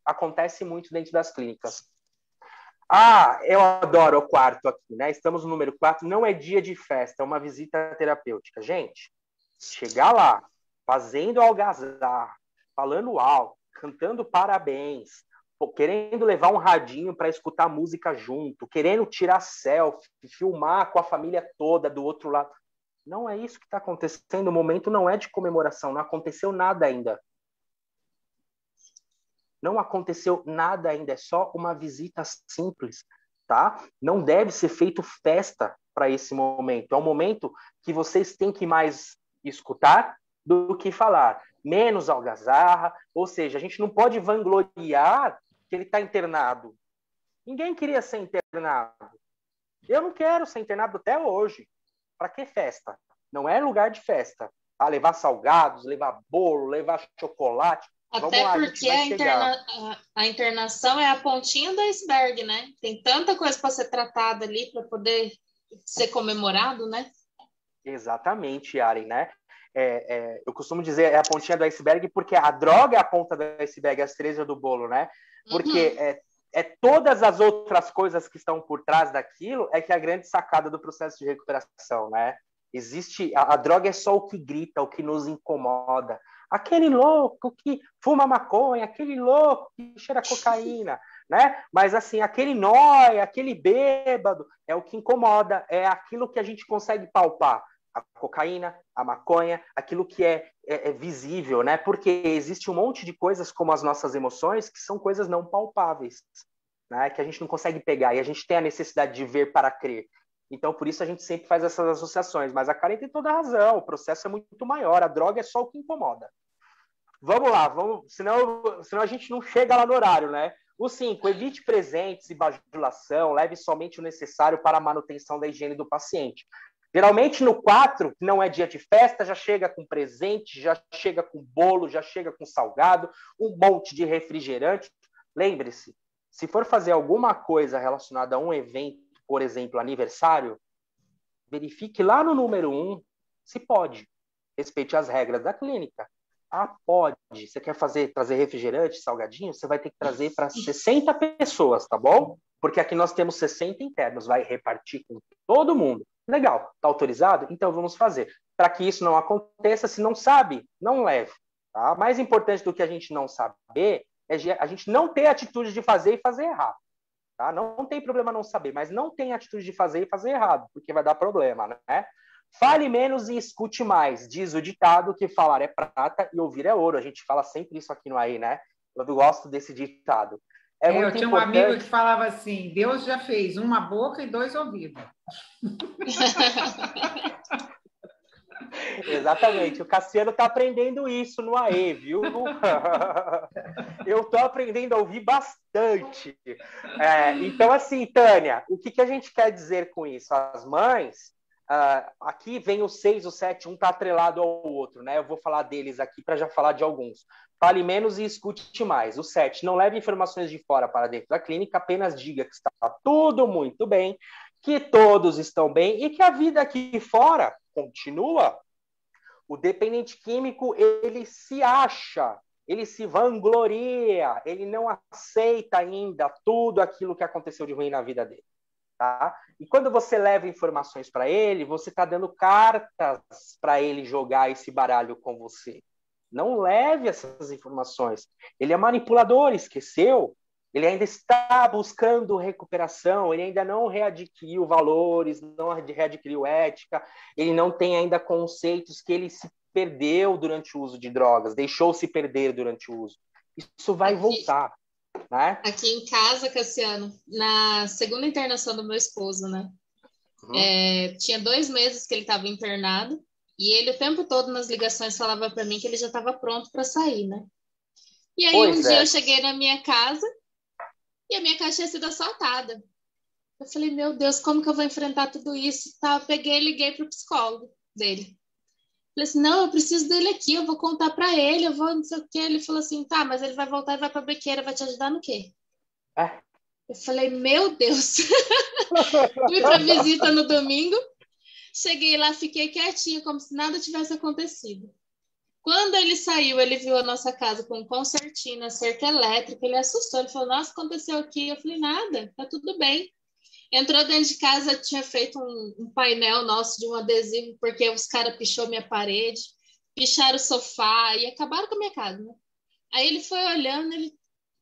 [SPEAKER 3] acontece muito dentro das clínicas. Eu adoro o quarto aqui, né? Estamos no número 4, não é dia de festa, é uma visita terapêutica. Gente, chegar lá, fazendo algazarra, falando alto, cantando parabéns, querendo levar um radinho para escutar música junto, querendo tirar selfie, filmar com a família toda do outro lado. Não é isso que está acontecendo, o momento não é de comemoração, não aconteceu nada ainda. Não aconteceu nada ainda, é só uma visita simples, tá? Não deve ser feito festa para esse momento. É um momento que vocês têm que mais escutar do que falar. Menos algazarra, ou seja, a gente não pode vangloriar que ele está internado. Ninguém queria ser internado. Eu não quero ser internado até hoje. Para que festa? Não é lugar de festa. Levar salgados, levar bolo, levar chocolate.
[SPEAKER 1] Até porque a internação é a pontinha do iceberg, né? Tem tanta coisa para ser tratada ali para poder ser comemorado, né?
[SPEAKER 3] Exatamente, Yaren, né? Eu costumo dizer a pontinha do iceberg porque a droga é a ponta do iceberg, a cereja do bolo, né? Porque todas as outras coisas que estão por trás daquilo é que é a grande sacada do processo de recuperação, né? A droga é só o que grita, o que nos incomoda. Aquele louco que fuma maconha, aquele louco que cheira cocaína, né? Mas assim, aquele nóia, aquele bêbado, é o que incomoda, é aquilo que a gente consegue palpar. A cocaína, a maconha, aquilo que é visível, né? Porque existe um monte de coisas como as nossas emoções que são coisas não palpáveis, né? Que a gente não consegue pegar e a gente tem a necessidade de ver para crer. Então, por isso a gente sempre faz essas associações. Mas a Karen tem toda a razão, o processo é muito maior, a droga é só o que incomoda. Vamos lá, senão a gente não chega lá no horário, né? O 5, evite presentes e bajulação, leve somente o necessário para a manutenção da higiene do paciente. Geralmente no 4, que não é dia de festa, já chega com presente, já chega com bolo, já chega com salgado, um monte de refrigerante. Lembre-se, se for fazer alguma coisa relacionada a um evento, por exemplo, aniversário, verifique lá no número 1 se pode. Respeite as regras da clínica. Ah, pode. Você quer trazer refrigerante, salgadinho? Você vai ter que trazer para 60 pessoas, tá bom? Porque aqui nós temos 60 internos, vai repartir com todo mundo. Legal, tá autorizado? Então vamos fazer. Para que isso não aconteça, se não sabe, não leve. Tá? Mais importante do que a gente não saber é a gente não ter atitude de fazer e fazer errado. Tá? Não tem problema não saber, mas não tem atitude de fazer e fazer errado, porque vai dar problema, né? Fale menos e escute mais. Diz o ditado que falar é prata e ouvir é ouro. A gente fala sempre isso aqui no AI, né? Eu gosto desse ditado.
[SPEAKER 4] Eu tinha um amigo que falava assim, Deus já fez uma boca e 2 ouvidos.
[SPEAKER 3] Exatamente. O Cassiano está aprendendo isso no AE, viu? Eu estou aprendendo a ouvir bastante. Então, assim, Tânia, o que a gente quer dizer com isso? As mães... aqui vem o 6, o 7, um está atrelado ao outro, né? Eu vou falar deles aqui para já falar de alguns. Fale menos e escute mais. O 7, não leve informações de fora para dentro da clínica, apenas diga que está tudo muito bem, que todos estão bem e que a vida aqui fora continua. O dependente químico, ele se acha, ele se vangloria, ele não aceita ainda tudo aquilo que aconteceu de ruim na vida dele. Tá? E quando você leva informações para ele, você está dando cartas para ele jogar esse baralho com você. Não leve essas informações. Ele é manipulador, esqueceu? Ele ainda está buscando recuperação, ele ainda não readquiriu valores, não readquiriu ética, ele não tem ainda conceitos que ele se perdeu durante o uso de drogas, deixou se perder durante o uso. Isso vai voltar. Né?
[SPEAKER 1] Aqui em casa, Cassiano, na segunda internação do meu esposo, né? Tinha 2 meses que ele estava internado e ele o tempo todo nas ligações falava para mim que ele já estava pronto para sair, né? E aí dia eu cheguei na minha casa e a minha casa tinha sido assaltada. Eu falei, meu Deus, como que eu vou enfrentar tudo isso? Tá, eu peguei e liguei pro psicólogo dele. Falei assim, não, eu preciso dele aqui, eu vou contar para ele, eu vou não sei o quê. Ele falou assim, tá, mas ele vai voltar e vai pra Bequeira, vai te ajudar no quê? Eu falei, meu Deus. Fui pra visita no domingo, cheguei lá, fiquei quietinha, como se nada tivesse acontecido. Quando ele saiu, ele viu a nossa casa com concertina, cerca elétrica, ele assustou, ele falou, nossa, aconteceu aqui? Eu falei, nada, tá tudo bem. Entrou dentro de casa, tinha feito um painel nosso de um adesivo, porque os caras pichou minha parede, picharam o sofá e acabaram com a minha casa, né? Aí ele foi olhando, o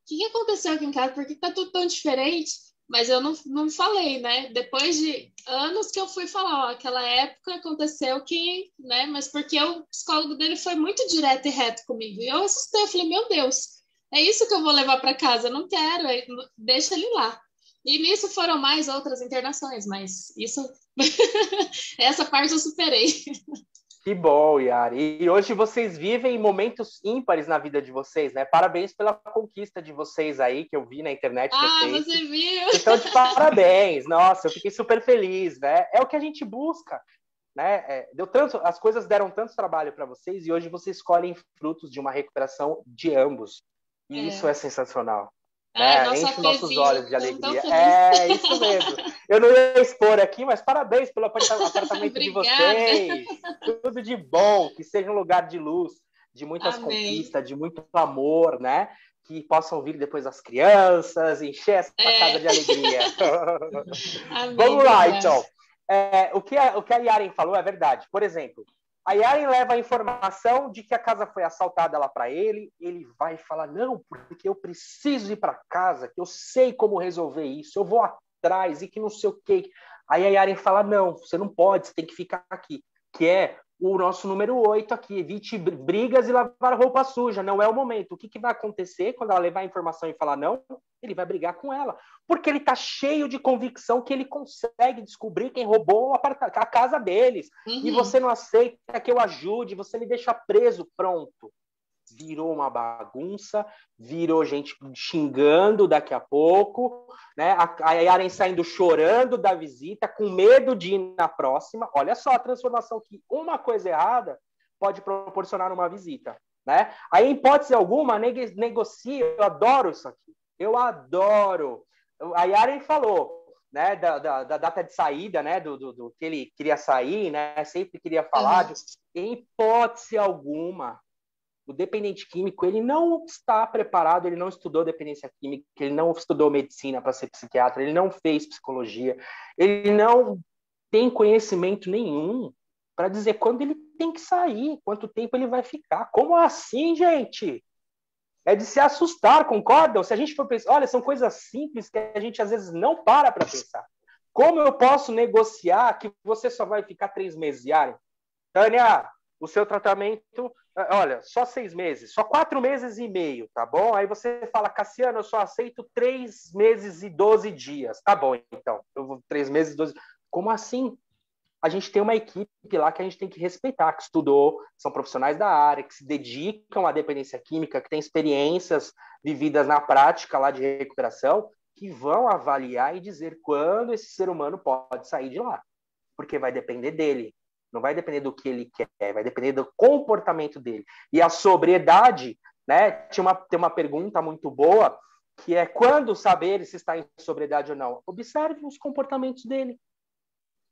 [SPEAKER 1] que aconteceu aqui em casa? Por que tá tudo tão diferente? Mas eu não falei, né? Depois de anos que eu fui falar, ó, aquela época aconteceu que, né? Mas porque o psicólogo dele foi muito direto e reto comigo. E eu assustei, eu falei, meu Deus, é isso que eu vou levar para casa? Eu não quero, deixa ele lá. E nisso foram mais outras internações, mas isso... essa parte eu superei.
[SPEAKER 3] Que bom, Yari. E hoje vocês vivem momentos ímpares na vida de vocês, né? Parabéns pela conquista de vocês aí, que eu vi na internet.
[SPEAKER 1] Você viu?
[SPEAKER 3] Então, de parabéns. Nossa, eu fiquei super feliz, né? É o que a gente busca, né? As coisas deram tanto trabalho para vocês e hoje vocês colhem frutos de uma recuperação de ambos. E isso é sensacional. Enche nossos olhos de alegria. Isso mesmo. Eu não ia expor aqui, mas parabéns pelo apartamento de vocês. Tudo de bom, que seja um lugar de luz, de muitas conquistas, de muito amor, né? Que possam vir depois as crianças, encher essa casa de alegria.
[SPEAKER 1] Amém,
[SPEAKER 3] Vamos lá, então. O que a Yaren falou é verdade. Por exemplo, a Yaren leva a informação de que a casa foi assaltada lá para ele vai falar, não, porque eu preciso ir para casa, que eu sei como resolver isso, eu vou atrás e que não sei o quê. Aí a Yaren fala, não, você não pode, você tem que ficar aqui, que é o nosso número 8 aqui, evite brigas e lavar roupa suja, não é o momento. O que vai acontecer quando ela levar a informação e falar não? Ele vai brigar com ela, porque ele está cheio de convicção que ele consegue descobrir quem roubou a casa deles. E você não aceita que eu ajude, você me deixa preso, pronto. Virou uma bagunça, virou gente xingando daqui a pouco, né? A Yaren saindo chorando da visita, com medo de ir na próxima. Olha só a transformação que uma coisa errada pode proporcionar numa visita, né? Aí, em hipótese alguma, negocie. Eu adoro isso aqui. Eu adoro. A Yaren falou, né, da data de saída, né, do que ele queria sair, né, sempre queria falar, em hipótese alguma, o dependente químico, ele não está preparado, ele não estudou dependência química, ele não estudou medicina para ser psiquiatra, ele não fez psicologia, ele não tem conhecimento nenhum para dizer quando ele tem que sair, quanto tempo ele vai ficar. Como assim, gente? É de se assustar, concordam? Se a gente for pensar, olha, são coisas simples que a gente às vezes não para pensar. Como eu posso negociar que você só vai ficar 3 meses, Yaren? Tânia, o seu tratamento, olha, só 6 meses, só 4 meses e meio, tá bom? Aí você fala, Cassiano, eu só aceito 3 meses e 12 dias. Tá bom, então, eu vou 3 meses e 12. Como assim? A gente tem uma equipe lá que a gente tem que respeitar, que estudou, são profissionais da área, que se dedicam à dependência química, que têm experiências vividas na prática lá de recuperação, que vão avaliar e dizer quando esse ser humano pode sair de lá. Porque vai depender dele, não vai depender do que ele quer, vai depender do comportamento dele. E a sobriedade, né? Tem uma pergunta muito boa, que é quando saber se está em sobriedade ou não? Observe os comportamentos dele.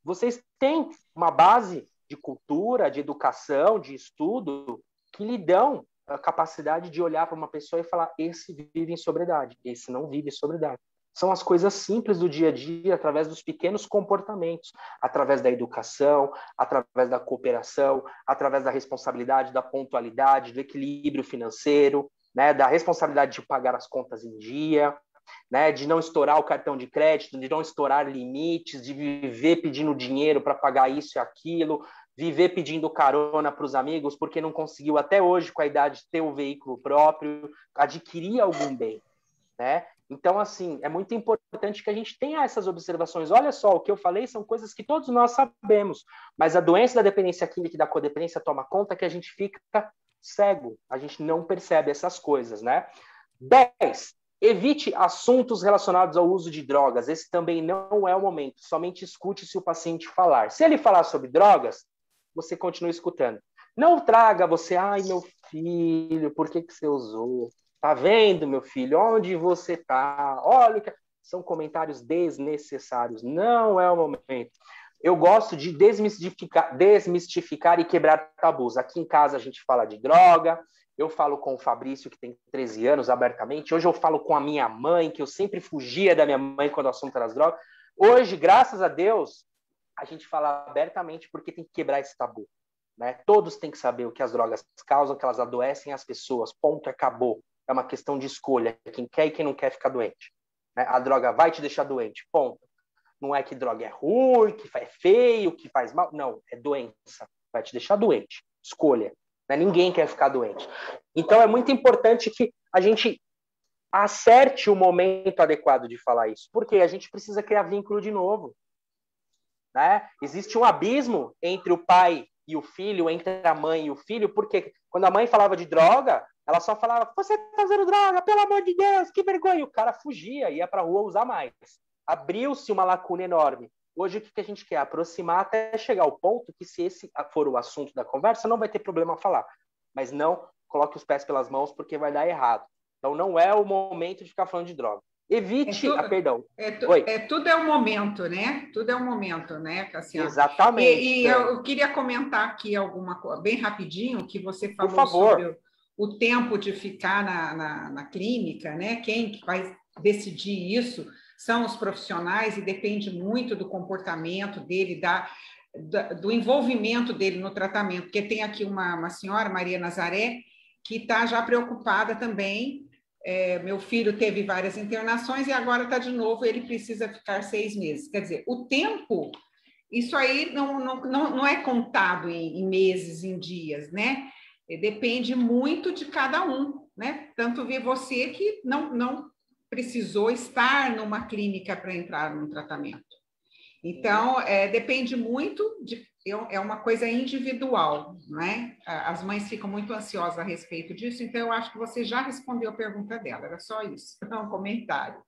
[SPEAKER 3] Vocês têm uma base de cultura, de educação, de estudo, que lhe dão a capacidade de olhar para uma pessoa e falar, esse vive em sobriedade, esse não vive em sobriedade. São as coisas simples do dia a dia, através dos pequenos comportamentos, através da educação, através da cooperação, através da responsabilidade, da pontualidade, do equilíbrio financeiro, né, da responsabilidade de pagar as contas em dia, né, de não estourar o cartão de crédito, de não estourar limites, de viver pedindo dinheiro para pagar isso e aquilo, viver pedindo carona para os amigos porque não conseguiu até hoje, com a idade, ter o veículo próprio, adquirir algum bem, né? Então, assim, é muito importante que a gente tenha essas observações. Olha só, o que eu falei são coisas que todos nós sabemos, mas a doença da dependência química e da codependência toma conta que a gente fica cego, a gente não percebe essas coisas, né? 10. Evite assuntos relacionados ao uso de drogas. Esse também não é o momento. Somente escute se o paciente falar. Se ele falar sobre drogas, você continua escutando. Não traga você, ai, meu filho, por que você usou? Tá vendo, meu filho? Onde você tá? Olha, são comentários desnecessários. Não é o momento. Eu gosto de desmistificar e quebrar tabus. Aqui em casa a gente fala de droga. Eu falo com o Fabrício, que tem 13 anos, abertamente. Hoje eu falo com a minha mãe, que eu sempre fugia da minha mãe quando o assunto era as drogas. Hoje, graças a Deus, a gente fala abertamente porque tem que quebrar esse tabu, né? Todos têm que saber o que as drogas causam, que elas adoecem as pessoas. Ponto, acabou. É uma questão de escolha. Quem quer e quem não quer ficar doente, né? A droga vai te deixar doente. Ponto. Não é que droga é ruim, que é feio, que faz mal. Não, é doença. Vai te deixar doente. Escolha. Ninguém quer ficar doente. Então, é muito importante que a gente acerte o momento adequado de falar isso, porque a gente precisa criar vínculo de novo, né? Existe um abismo entre o pai e o filho, entre a mãe e o filho, porque quando a mãe falava de droga, ela só falava, você está usando droga, pelo amor de Deus, que vergonha. E o cara fugia, ia para a rua usar mais. Abriu-se uma lacuna enorme. Hoje, o que a gente quer? Aproximar até chegar ao ponto que, se esse for o assunto da conversa, não vai ter problema falar. Mas não coloque os pés pelas mãos, porque vai dar errado. Então, não é o momento de ficar falando de droga. Evite perdão.
[SPEAKER 4] Tudo é o momento, né? Tudo é o momento, né, Cassiano?
[SPEAKER 3] Exatamente.
[SPEAKER 4] E eu queria comentar aqui alguma coisa, bem rapidinho, que você falou sobre o tempo de ficar na clínica, né? Quem vai decidir isso são os profissionais e depende muito do comportamento dele, do envolvimento dele no tratamento, porque tem aqui uma senhora, Maria Nazaré, que está já preocupada também. Meu filho teve várias internações e agora está de novo, ele precisa ficar 6 meses. Quer dizer, o tempo, isso aí não é contado em meses, em dias, né? Depende muito de cada um, né? Tanto vi você que não precisou estar numa clínica para entrar num tratamento. Então, depende muito, é uma coisa individual, não é? As mães ficam muito ansiosas a respeito disso, então eu acho que você já respondeu a pergunta dela, era só isso, um comentário.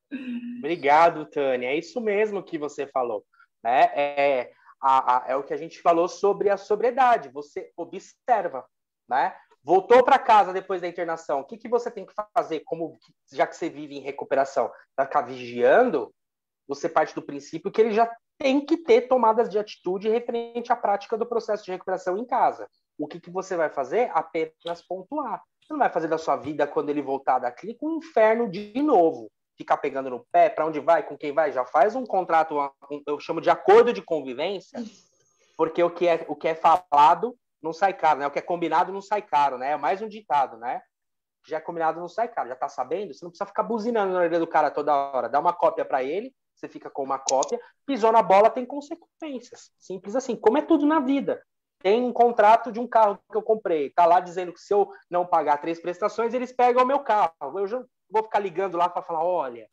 [SPEAKER 3] Obrigado, Tânia, é isso mesmo que você falou, né? É o que a gente falou sobre a sobriedade, você observa, né? Voltou para casa depois da internação, o que você tem que fazer, já que você vive em recuperação? Vai ficar vigiando? você parte do princípio que ele já tem que ter tomadas de atitude referente à prática do processo de recuperação em casa. O que você vai fazer? Apenas pontuar. Você não vai fazer da sua vida, quando ele voltar da clínica, um inferno de novo. Ficar pegando no pé, para onde vai, com quem vai, já faz um contrato, eu chamo de acordo de convivência, porque o que é falado não sai caro, né? O que é combinado não sai caro, né? É mais um ditado, né? Já é combinado não sai caro, já tá sabendo? Você não precisa ficar buzinando na orelha do cara toda hora. Dá uma cópia para ele, você fica com uma cópia, pisou na bola, tem consequências. Simples assim, como é tudo na vida. Tem um contrato de um carro que eu comprei, tá lá dizendo que se eu não pagar 3 prestações, eles pegam o meu carro. Eu já vou ficar ligando lá para falar, olha,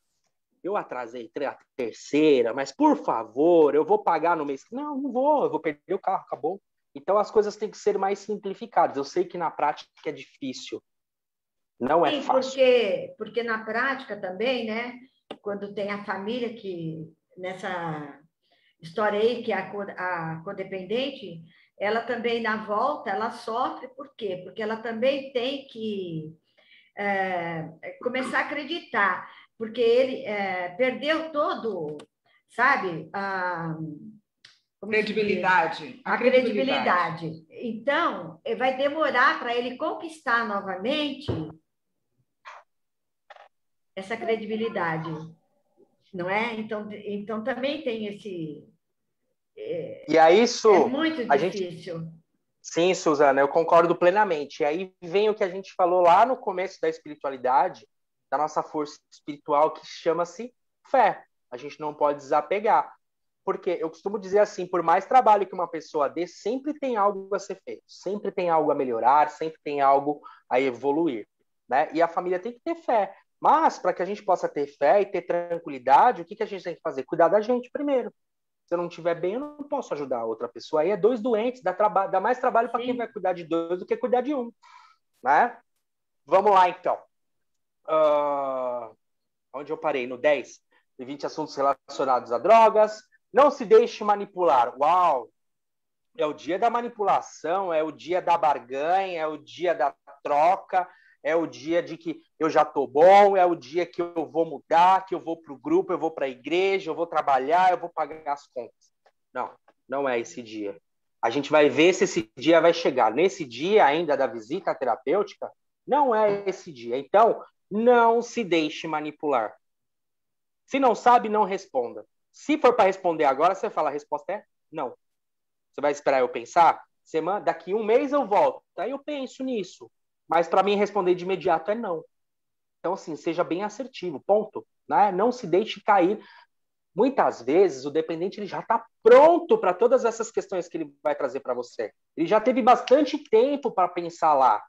[SPEAKER 3] eu atrasei a terceira, mas por favor, eu vou pagar no mês. Não vou, eu vou perder o carro, acabou. Então as coisas têm que ser mais simplificadas. Eu sei que na prática é difícil, não é fácil.
[SPEAKER 2] Porque na prática também, né, quando tem a família que, nessa história aí, que é a codependente, ela também, na volta, ela sofre, por quê? Porque ela também tem que começar a acreditar, porque ele perdeu todo, sabe, a
[SPEAKER 4] credibilidade.
[SPEAKER 2] A credibilidade. Então, vai demorar para ele conquistar novamente essa credibilidade, não é? Então também tem esse...
[SPEAKER 3] E aí isso...
[SPEAKER 2] É muito difícil.
[SPEAKER 3] Sim, Suzana, eu concordo plenamente. E aí vem o que a gente falou lá no começo da espiritualidade, da nossa força espiritual, que chama-se fé. A gente não pode desapegar. Porque eu costumo dizer assim, por mais trabalho que uma pessoa dê, sempre tem algo a ser feito, sempre tem algo a melhorar, sempre tem algo a evoluir, né? E a família tem que ter fé. Mas, para que a gente possa ter fé e ter tranquilidade, o que a gente tem que fazer? Cuidar da gente primeiro. Se eu não estiver bem, eu não posso ajudar a outra pessoa. Aí é 2 doentes, dá mais trabalho para quem vai cuidar de 2 do que cuidar de 1, né? Vamos lá, então. Onde eu parei? No 10. 20 assuntos relacionados a drogas. Não se deixe manipular. Uau! É o dia da manipulação, é o dia da barganha, é o dia da troca, é o dia de que eu já estou bom, é o dia que eu vou mudar, que eu vou para o grupo, eu vou para a igreja, eu vou trabalhar, eu vou pagar as contas. Não, não é esse dia. A gente vai ver se esse dia vai chegar. Nesse dia ainda da visita terapêutica, não é esse dia. Então, não se deixe manipular. Se não sabe, não responda. Se for para responder agora, você fala, a resposta é não. Você vai esperar eu pensar? Daqui 1 mês eu volto. Aí eu penso nisso. Mas para mim responder de imediato é não. Então, assim, seja bem assertivo, ponto. Né? Não se deixe cair. Muitas vezes o dependente ele já está pronto para todas essas questões que ele vai trazer para você. Ele já teve bastante tempo para pensar lá.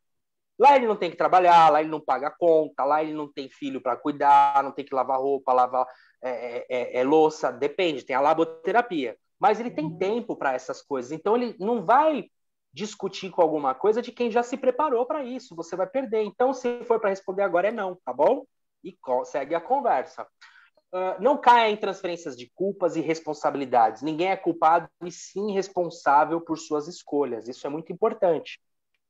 [SPEAKER 3] Lá ele não tem que trabalhar, lá ele não paga conta, lá ele não tem filho para cuidar, não tem que lavar roupa, lavar louça, depende, tem a laboterapia. Mas ele tem tempo para essas coisas, então ele não vai discutir com alguma coisa de quem já se preparou para isso, você vai perder. Então, se for para responder agora, é não, tá bom? E segue a conversa. Não caia em transferências de culpas e responsabilidades. Ninguém é culpado e sim responsável por suas escolhas. Isso é muito importante.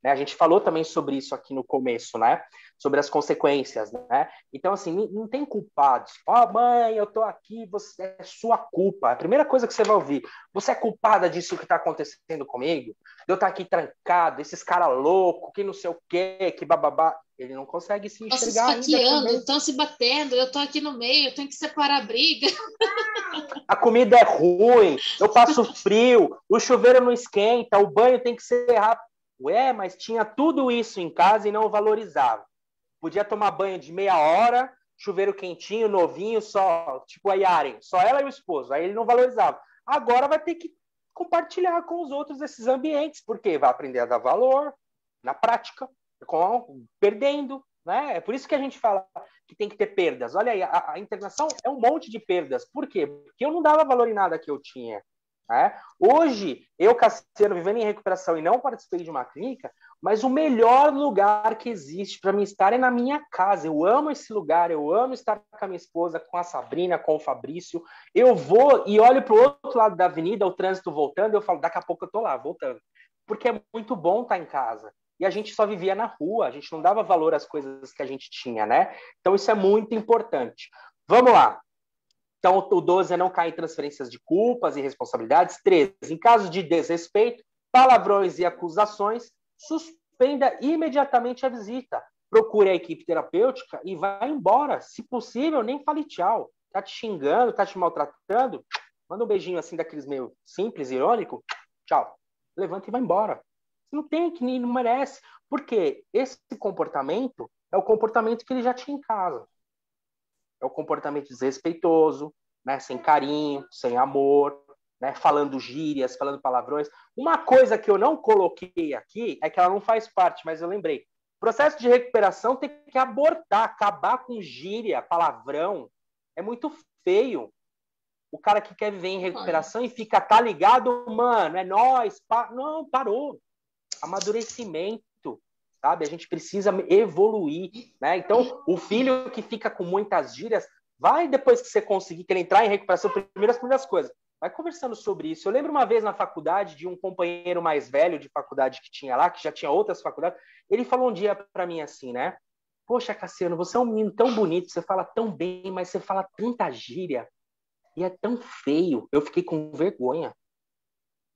[SPEAKER 3] Né? A gente falou também sobre isso aqui no começo, né? Sobre as consequências, né? Então, assim, não tem culpados. Mãe, eu tô aqui, é sua culpa. A primeira coisa que você vai ouvir, você é culpada disso que tá acontecendo comigo? De eu estar aqui trancado, esses caras loucos, que não sei o quê, que bababá. Ele não consegue se enxergar ainda.
[SPEAKER 1] Estão se batendo, eu tô aqui no meio, eu tenho que separar a briga.
[SPEAKER 3] A comida é ruim, eu passo frio, o chuveiro não esquenta, o banho tem que ser rápido. Ué, mas tinha tudo isso em casa e não valorizava. Podia tomar banho de meia hora, chuveiro quentinho, novinho, só, tipo a Yaren, só ela e o esposo. Aí ele não valorizava. Agora vai ter que compartilhar com os outros esses ambientes, porque vai aprender a dar valor na prática, perdendo, né? É por isso que a gente fala que tem que ter perdas. Olha aí, a internação é um monte de perdas. Por quê? Porque eu não dava valor em nada que eu tinha. Hoje, eu, Cassiano, vivendo em recuperação e não participei de uma clínica, mas o melhor lugar que existe para mim estar é na minha casa. Eu amo esse lugar, eu amo estar com a minha esposa, com a Sabrina, com o Fabrício. Eu vou e olho para o outro lado da avenida, o trânsito voltando, eu falo, daqui a pouco eu estou lá, voltando. Porque é muito bom estar em casa. E a gente só vivia na rua, a gente não dava valor às coisas que a gente tinha, né? Então isso é muito importante. Vamos lá. Então, o 12 é não cair em transferências de culpas e responsabilidades. 13, em caso de desrespeito, palavrões e acusações, suspenda imediatamente a visita. Procure a equipe terapêutica e vá embora. Se possível, nem fale tchau. Tá te xingando, tá te maltratando? Manda um beijinho assim, daqueles meio simples, irônico. Tchau. Levanta e vai embora. Você não tem que nem não merece. Porque esse comportamento é o comportamento que ele já tinha em casa. É o comportamento desrespeitoso, né? Sem carinho, sem amor, né? Falando gírias, falando palavrões. Uma coisa que eu não coloquei aqui é que ela não faz parte, mas eu lembrei. O processo de recuperação tem que abortar, acabar com gíria, palavrão. É muito feio. O cara que quer viver em recuperação e fica, tá ligado, mano, é nóis. Não, parou. Amadurecimento, sabe? A gente precisa evoluir, né? Então, o filho que fica com muitas gírias, vai depois que você conseguir que ele entrar em recuperação, as primeiras coisas, vai conversando sobre isso. Eu lembro uma vez na faculdade de um companheiro mais velho de faculdade que tinha lá, que já tinha outras faculdades, ele falou um dia para mim assim, né? Poxa, Cassiano, você é um menino tão bonito, você fala tão bem, mas você fala tanta gíria e é tão feio. Eu fiquei com vergonha.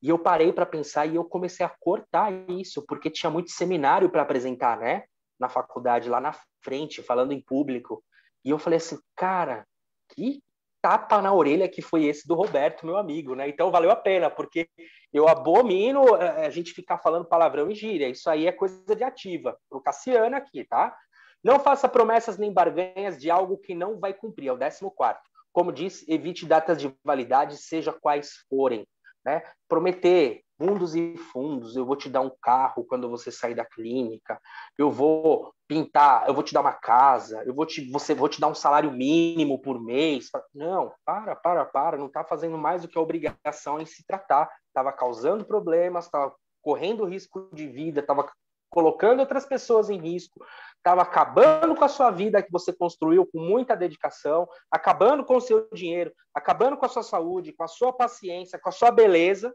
[SPEAKER 3] E eu parei para pensar e eu comecei a cortar isso, porque tinha muito seminário para apresentar, né? Na faculdade, lá na frente, falando em público. E eu falei assim, cara, que tapa na orelha que foi esse do Roberto, meu amigo, né? Então valeu a pena, porque eu abomino a gente ficar falando palavrão e gíria. Isso aí é coisa de ativa. Pro Cassiano aqui, tá? Não faça promessas nem barganhas de algo que não vai cumprir. É o 14º. Como disse, evite datas de validade, seja quais forem. Né? Prometer mundos e fundos, eu vou te dar um carro quando você sair da clínica, eu vou pintar, eu vou te dar uma casa, vou te dar um salário mínimo por mês. Não, para, não está fazendo mais do que a obrigação em se tratar. Estava causando problemas, estava correndo risco de vida, estava colocando outras pessoas em risco, estava acabando com a sua vida que você construiu com muita dedicação, acabando com o seu dinheiro, acabando com a sua saúde, com a sua paciência, com a sua beleza.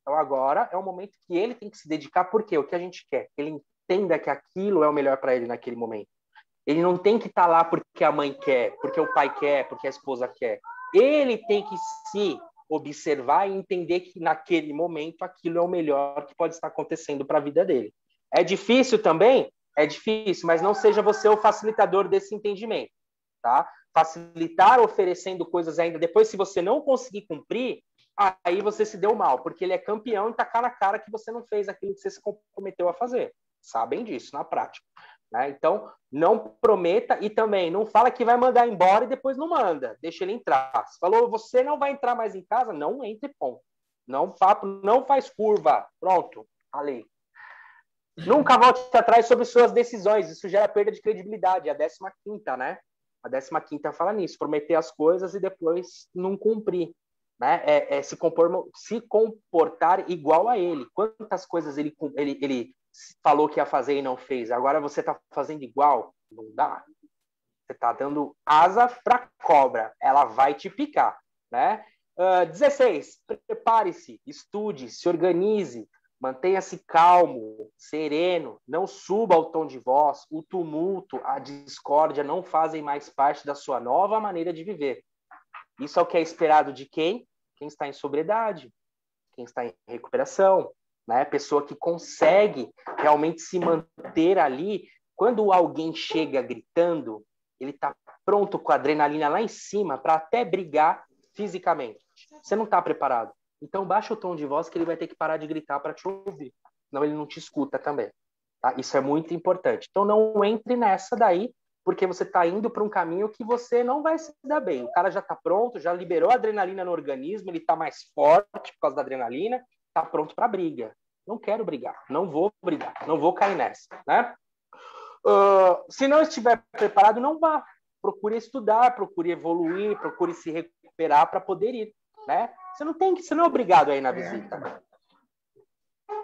[SPEAKER 3] Então agora é o momento que ele tem que se dedicar, porque o que a gente quer? Que ele entenda que aquilo é o melhor para ele naquele momento. Ele não tem que estar lá porque a mãe quer, porque o pai quer, porque a esposa quer. Ele tem que se observar e entender que naquele momento aquilo é o melhor que pode estar acontecendo para a vida dele. É difícil também? É difícil, mas não seja você o facilitador desse entendimento, tá? Facilitar oferecendo coisas ainda depois, se você não conseguir cumprir, aí você se deu mal, porque ele é campeão em tacar na cara que você não fez aquilo que você se comprometeu a fazer. Sabem disso na prática, né? Então, não prometa e também não fala que vai mandar embora e depois não manda. Deixa ele entrar. Se falou, você não vai entrar mais em casa, não entre, ponto. Não, papo, não faz curva. Pronto, falei. Nunca volte atrás sobre suas decisões. Isso gera perda de credibilidade. A 15ª, né? A 15ª fala nisso. Prometer as coisas e depois não cumprir. Né? Se comportar igual a ele. Quantas coisas ele falou que ia fazer e não fez? Agora você está fazendo igual? Não dá. Você está dando asa para cobra. Ela vai te picar. Né? 16. Prepare-se, estude, se organize. Mantenha-se calmo, sereno, não suba ao tom de voz. O tumulto, a discórdia não fazem mais parte da sua nova maneira de viver. Isso é o que é esperado de quem? Quem está em sobriedade, quem está em recuperação, né? Pessoa que consegue realmente se manter ali. Quando alguém chega gritando, ele está pronto com a adrenalina lá em cima para até brigar fisicamente. Você não está preparado. Então, baixa o tom de voz que ele vai ter que parar de gritar para te ouvir. Senão ele não te escuta também. Tá? Isso é muito importante. Então, não entre nessa daí, porque você está indo para um caminho que você não vai se dar bem. O cara já está pronto, já liberou a adrenalina no organismo, ele está mais forte por causa da adrenalina, está pronto para briga. Não quero brigar, não vou brigar, não vou cair nessa. Né? Se não estiver preparado, não vá. Procure estudar, procure evoluir, procure se recuperar para poder ir. Né? Você não é obrigado a ir na visita.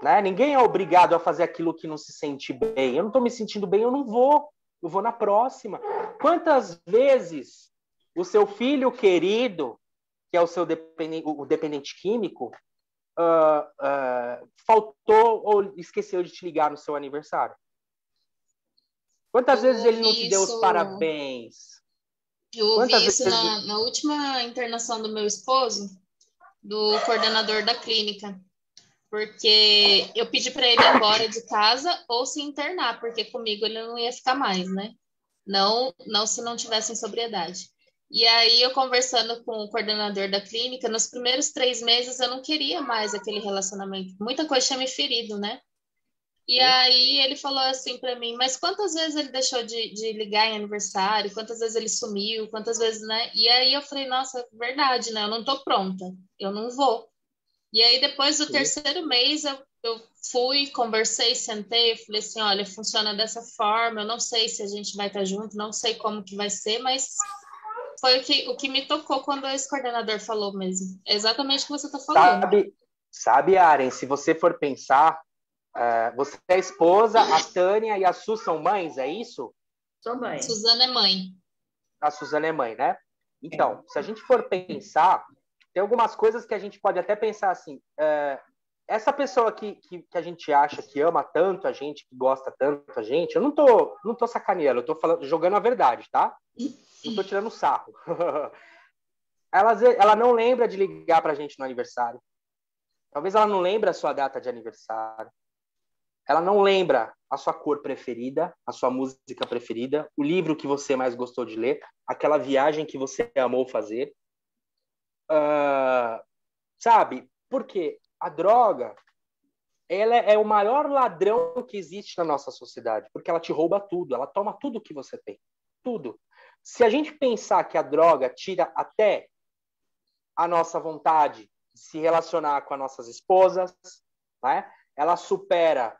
[SPEAKER 3] Né? Ninguém é obrigado a fazer aquilo que não se sente bem. Eu não estou me sentindo bem, eu não vou. Eu vou na próxima. Quantas vezes o seu filho querido, que é o seu dependente químico, faltou ou esqueceu de te ligar no seu aniversário? Quantas vezes ele não te deu os parabéns?
[SPEAKER 1] Eu ouvi
[SPEAKER 3] Quantas
[SPEAKER 1] isso
[SPEAKER 3] vezes...
[SPEAKER 1] na última internação do meu esposo, do coordenador da clínica, porque eu pedi para ele ir embora de casa ou se internar, porque comigo ele não ia ficar mais, né? Não se não tivesse em sobriedade. E aí, eu conversando com o coordenador da clínica, nos primeiros 3 meses eu não queria mais aquele relacionamento. Muita coisa tinha me ferido, né? E aí ele falou assim para mim, mas quantas vezes ele deixou de ligar em aniversário? Quantas vezes ele sumiu? Quantas vezes, né? E aí eu falei, nossa, verdade, né? Eu não tô pronta, eu não vou. E aí depois do terceiro mês eu fui, conversei, sentei, eu falei assim, olha, funciona dessa forma, eu não sei se a gente vai estar junto, não sei como que vai ser, mas foi o que me tocou quando esse coordenador falou mesmo. É exatamente o que você está falando.
[SPEAKER 3] Sabe, Aren, se você for pensar, você é a esposa, a Tânia e a Su são mães, é isso?
[SPEAKER 2] Sou mãe.
[SPEAKER 1] Suzana é mãe.
[SPEAKER 3] A Suzana é mãe, né? Então, se a gente for pensar, tem algumas coisas que a gente pode até pensar assim, essa pessoa que a gente acha que ama tanto a gente, que gosta tanto a gente, eu não tô sacaneando, eu tô falando, jogando a verdade, tá? Não tô tirando sarro. Ela não lembra de ligar pra gente no aniversário. Talvez ela não lembre a sua data de aniversário. Ela não lembra a sua cor preferida, a sua música preferida, o livro que você mais gostou de ler, aquela viagem que você amou fazer. Sabe? Porque a droga, ela é o maior ladrão que existe na nossa sociedade, porque ela te rouba tudo, ela toma tudo que você tem. Tudo. Se a gente pensar que a droga tira até a nossa vontade de se relacionar com as nossas esposas, né? Ela supera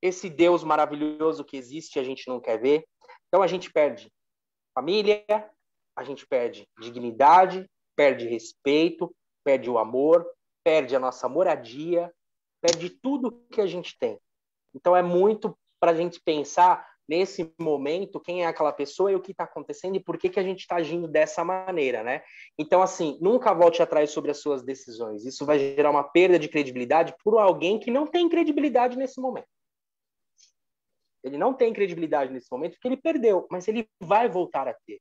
[SPEAKER 3] esse Deus maravilhoso que existe e a gente não quer ver. Então a gente perde família, a gente perde dignidade, perde respeito, perde o amor, perde a nossa moradia, perde tudo que a gente tem. Então é muito para a gente pensar nesse momento quem é aquela pessoa e o que está acontecendo e por que a gente está agindo dessa maneira, né? Então, assim, nunca volte atrás sobre as suas decisões. Isso vai gerar uma perda de credibilidade por alguém que não tem credibilidade nesse momento. Ele não tem credibilidade nesse momento porque ele perdeu, mas ele vai voltar a ter.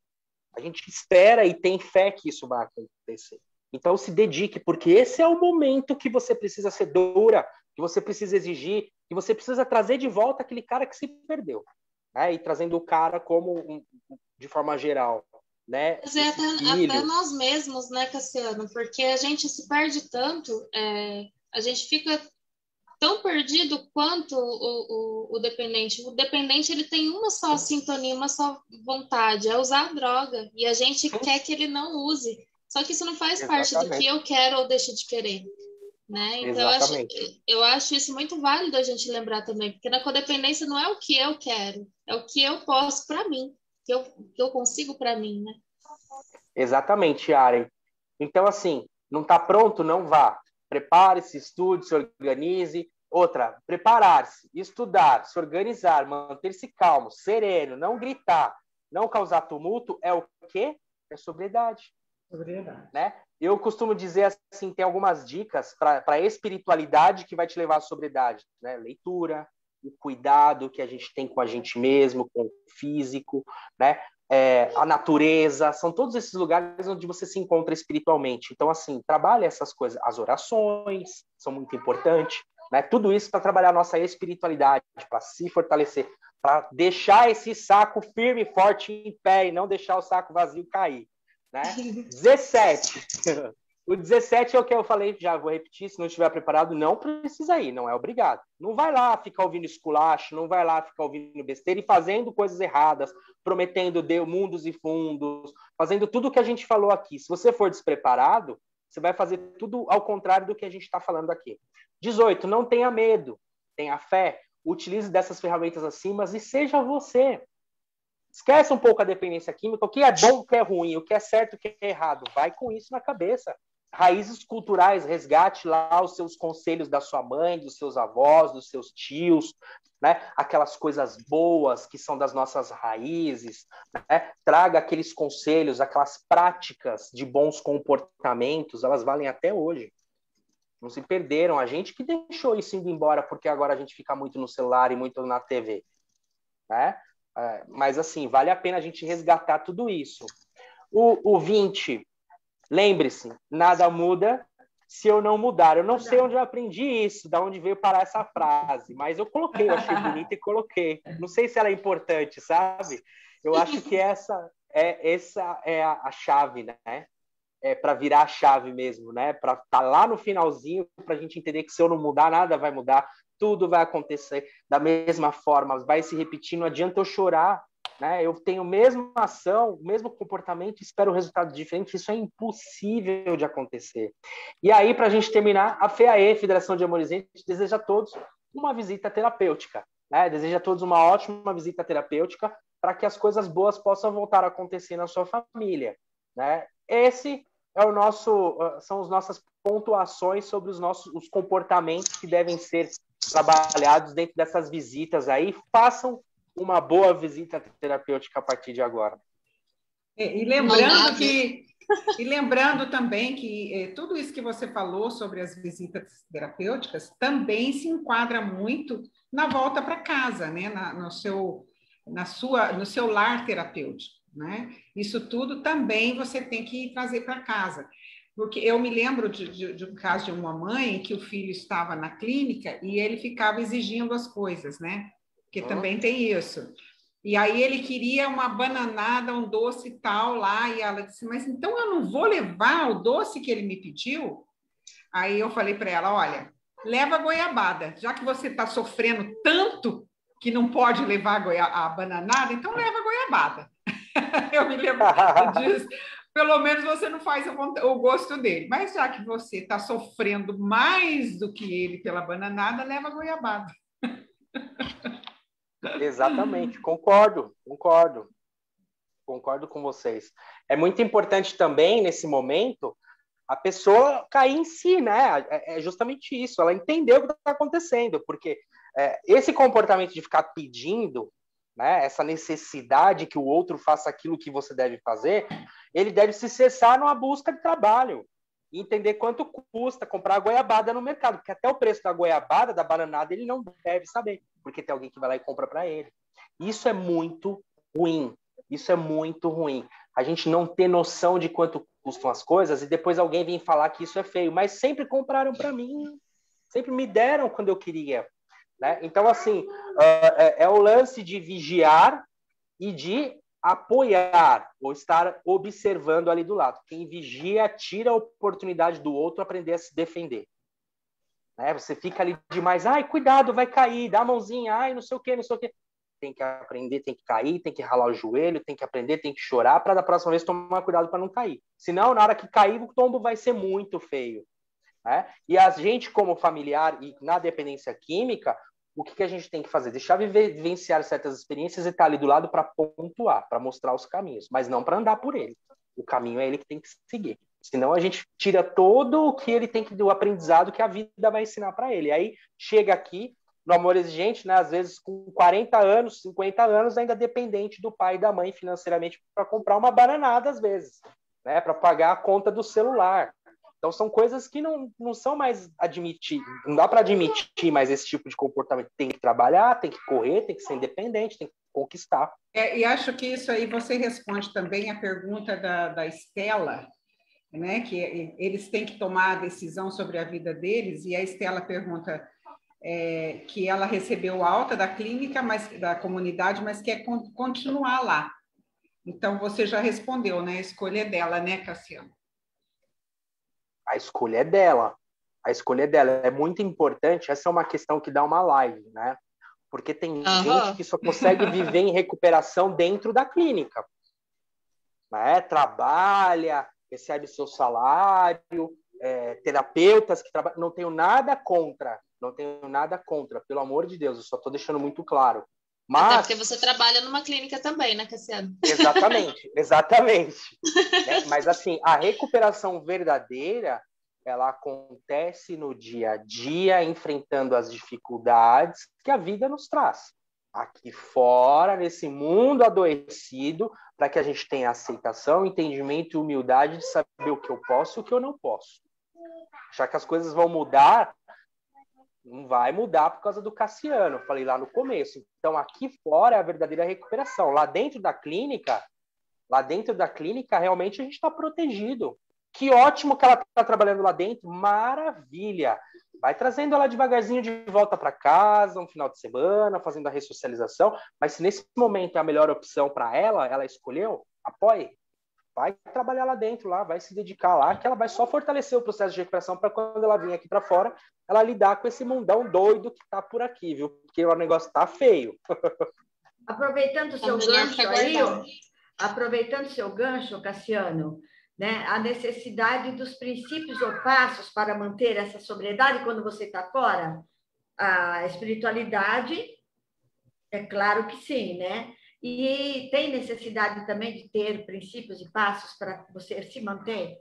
[SPEAKER 3] A gente espera e tem fé que isso vai acontecer. Então se dedique, porque esse é o momento que você precisa ser dura, que você precisa exigir, que você precisa trazer de volta aquele cara que se perdeu. Né? E trazendo o cara como, de forma geral, né?
[SPEAKER 1] Mas é até nós mesmos, né, Cassiano? Porque a gente se perde tanto, a gente fica tão perdido quanto o dependente. O dependente, ele tem uma só sintonia, uma só vontade, é usar a droga. E a gente quer que ele não use. Só que isso não faz parte do que eu quero ou deixo de querer. Né? Então, eu acho isso muito válido a gente lembrar também, porque na codependência não é o que eu quero, é o que eu posso para mim, que eu consigo para mim, né?
[SPEAKER 3] Exatamente, Aren. Então, assim, não está pronto? Não vá. Prepare-se, estude, se organize. Outra, preparar-se, estudar, se organizar, manter-se calmo, sereno, não gritar, não causar tumulto, é o quê? É sobriedade.
[SPEAKER 4] Sobriedade.
[SPEAKER 3] Né? Eu costumo dizer assim, tem algumas dicas para a espiritualidade que vai te levar à sobriedade, né? Leitura, o cuidado que a gente tem com a gente mesmo, com o físico, né? A natureza, são todos esses lugares onde você se encontra espiritualmente. Então, assim, trabalhe essas coisas. As orações são muito importantes, né? Tudo isso para trabalhar a nossa espiritualidade, para se fortalecer, para deixar esse saco firme e forte em pé e não deixar o saco vazio cair. Né? 17. O 17 é o que eu falei, já vou repetir, se não estiver preparado, não precisa ir, não é obrigado. Não vai lá ficar ouvindo esculacho, não vai lá ficar ouvindo besteira e fazendo coisas erradas, prometendo mundos e fundos, fazendo tudo o que a gente falou aqui. Se você for despreparado, você vai fazer tudo ao contrário do que a gente está falando aqui. 18, não tenha medo, tenha fé, utilize dessas ferramentas acima e seja você. Esquece um pouco a dependência química, o que é bom, o que é ruim, o que é certo, o que é errado. Vai com isso na cabeça. Raízes culturais, resgate lá os seus conselhos da sua mãe, dos seus avós, dos seus tios, né? Aquelas coisas boas que são das nossas raízes, né? Traga aqueles conselhos, aquelas práticas de bons comportamentos, elas valem até hoje. Não se perderam. A gente que deixou isso indo embora, porque agora a gente fica muito no celular e muito na TV, né? Mas, assim, vale a pena a gente resgatar tudo isso. O 20, lembre-se, nada muda se eu não mudar. Eu não sei onde eu aprendi isso, de onde veio parar essa frase, mas eu coloquei, eu achei bonita e coloquei. Não sei se ela é importante, sabe? Eu acho que essa é a chave, né? Para virar a chave mesmo, né? Para estar lá no finalzinho, para a gente entender que se eu não mudar, nada vai mudar, tudo vai acontecer da mesma forma, vai se repetir, não adianta eu chorar, né? Eu tenho a mesma ação, o mesmo comportamento, espero um resultado diferente, isso é impossível de acontecer. E aí, para a gente terminar, a FEAE, Federação de Amorizentes, deseja a todos uma visita terapêutica, né? Deseja a todos uma ótima visita terapêutica para que as coisas boas possam voltar a acontecer na sua família, né? Esse são as nossas pontuações sobre os comportamentos que devem ser trabalhados dentro dessas visitas aí. Façam uma boa visita terapêutica a partir de agora.
[SPEAKER 4] E lembrando também que tudo isso que você falou sobre as visitas terapêuticas também se enquadra muito na volta para casa, né? No seu lar terapêutico, né? Isso tudo também você tem que trazer para casa. Porque eu me lembro de um caso de uma mãe que o filho estava na clínica e ele ficava exigindo as coisas, né? Porque também tem isso. E aí ele queria uma bananada, um doce tal lá, e ela disse, mas então eu não vou levar o doce que ele me pediu? Aí eu falei para ela, olha, leva a goiabada, já que você está sofrendo tanto que não pode levar a bananada, então leva a goiabada. Eu me lembro disso. Pelo menos você não faz o gosto dele. Mas já que você está sofrendo mais do que ele pela bananada, leva a goiabada.
[SPEAKER 3] Exatamente, concordo com vocês. É muito importante também, nesse momento, a pessoa cair em si, né? É justamente isso, ela entender o que está acontecendo, porque esse comportamento de ficar pedindo, né, essa necessidade que o outro faça aquilo que você deve fazer, ele deve se cessar numa busca de trabalho e entender quanto custa comprar a goiabada no mercado, porque até o preço da goiabada, da bananada, ele não deve saber, porque tem alguém que vai lá e compra para ele. Isso é muito ruim. Isso é muito ruim. A gente não ter noção de quanto custam as coisas e depois alguém vem falar que isso é feio, mas sempre compraram para mim, sempre me deram quando eu queria, né? Então, assim, é o lance de vigiar e de apoiar ou estar observando ali do lado. Quem vigia tira a oportunidade do outro aprender a se defender. Né? Você fica ali demais, ai, cuidado, vai cair, dá a mãozinha, ai, não sei o quê, não sei o quê. Tem que aprender, tem que cair, tem que ralar o joelho, tem que aprender, tem que chorar para da próxima vez tomar cuidado para não cair. Senão, na hora que cair, o tombo vai ser muito feio. Né? E a gente, como familiar e na dependência química, o que a gente tem que fazer? Deixar vivenciar certas experiências e estar ali do lado para pontuar, para mostrar os caminhos, mas não para andar por ele. O caminho é ele que tem que seguir. Senão a gente tira todo o que ele tem que do aprendizado que a vida vai ensinar para ele. Aí chega aqui no amor exigente, né, às vezes com 40 anos, 50 anos, ainda dependente do pai e da mãe financeiramente para comprar uma bananada às vezes, né, para pagar a conta do celular. Então, são coisas que não são mais admitidas. Não dá para admitir mais esse tipo de comportamento. Tem que trabalhar, tem que correr, tem que ser independente, tem que conquistar.
[SPEAKER 4] E acho que isso aí você responde também a pergunta da Estela, né? Que eles têm que tomar a decisão sobre a vida deles, e a Estela pergunta que ela recebeu alta da clínica, da comunidade, mas quer continuar lá. Então, você já respondeu, né? A escolha é dela, né, Cassiano?
[SPEAKER 3] A escolha é dela. A escolha é dela. É muito importante. Essa é uma questão que dá uma live, né? Porque tem gente que só consegue viver em recuperação dentro da clínica. Né? Trabalha, recebe seu salário, terapeutas que trabalham. Não tenho nada contra. Não tenho nada contra. Pelo amor de Deus, eu só estou deixando muito claro. Mas...
[SPEAKER 1] Até porque você trabalha numa clínica também, né, Cassiano?
[SPEAKER 3] Exatamente. Mas, assim, a recuperação verdadeira, ela acontece no dia a dia, enfrentando as dificuldades que a vida nos traz. Aqui fora, nesse mundo adoecido, para que a gente tenha aceitação, entendimento e humildade de saber o que eu posso e o que eu não posso. Já que as coisas vão mudar, não vai mudar por causa do Cassiano, eu falei lá no começo. Então, aqui fora é a verdadeira recuperação. Lá dentro da clínica, Lá dentro da clínica, realmente, a gente está protegido. Que ótimo que ela está trabalhando lá dentro, maravilha. Vai trazendo ela devagarzinho de volta para casa, um final de semana, fazendo a ressocialização, mas se nesse momento é a melhor opção para ela, ela escolheu, apoie. Vai trabalhar lá dentro, lá, vai se dedicar lá, que ela vai só fortalecer o processo de recuperação para quando ela vir aqui para fora, ela lidar com esse mundão doido que tá por aqui, viu? Porque o negócio tá feio.
[SPEAKER 2] Aproveitando o seu gancho aí, aproveitando o seu gancho, Cassiano, né, a necessidade dos princípios ou passos para manter essa sobriedade quando você está fora, a espiritualidade, é claro que sim, né? E tem necessidade também de ter princípios e passos para você se manter?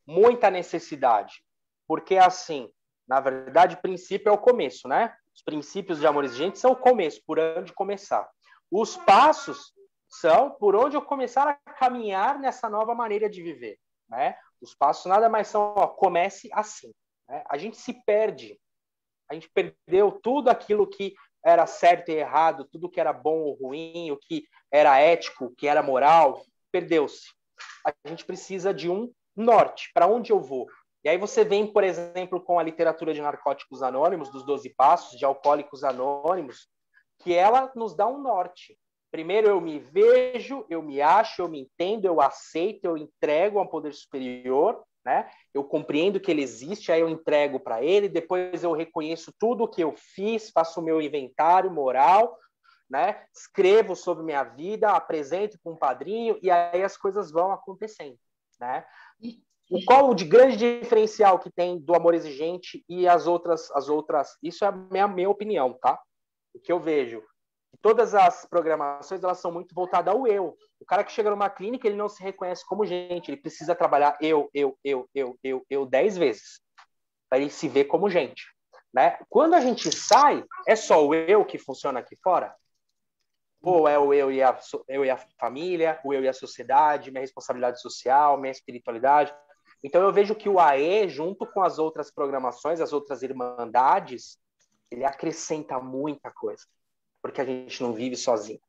[SPEAKER 3] Muita necessidade. Porque, assim, na verdade, princípio é o começo, né? Os princípios de amor exigente são o começo, por onde começar. Os passos são por onde eu começar a caminhar nessa nova maneira de viver, né? Os passos nada mais são, ó, comece assim, né? A gente se perde. A gente perdeu tudo aquilo que era certo e errado, tudo que era bom ou ruim, o que era ético, o que era moral, perdeu-se. A gente precisa de um norte, para onde eu vou? E aí você vem, por exemplo, com a literatura de Narcóticos Anônimos, dos 12 Passos, de Alcoólicos Anônimos, que ela nos dá um norte. Primeiro eu me vejo, eu me acho, eu me entendo, eu aceito, eu entrego ao poder superior, né? Eu compreendo que ele existe, aí eu entrego para ele, depois eu reconheço tudo o que eu fiz, faço o meu inventário moral, né? Escrevo sobre minha vida, apresento para um padrinho, e aí as coisas vão acontecendo, né? Qual o grande diferencial que tem do amor exigente e as outras, isso é a minha opinião, tá? O que eu vejo, todas as programações, elas são muito voltadas ao eu. O cara que chega numa clínica, ele não se reconhece como gente, ele precisa trabalhar eu 10 vezes, para ele se ver como gente, né? Quando a gente sai, é só o eu que funciona aqui fora? Ou é o eu e a família, o eu e a sociedade, minha responsabilidade social, minha espiritualidade? Então eu vejo que o AE, junto com as outras programações, as outras irmandades, ele acrescenta muita coisa, porque a gente não vive sozinho.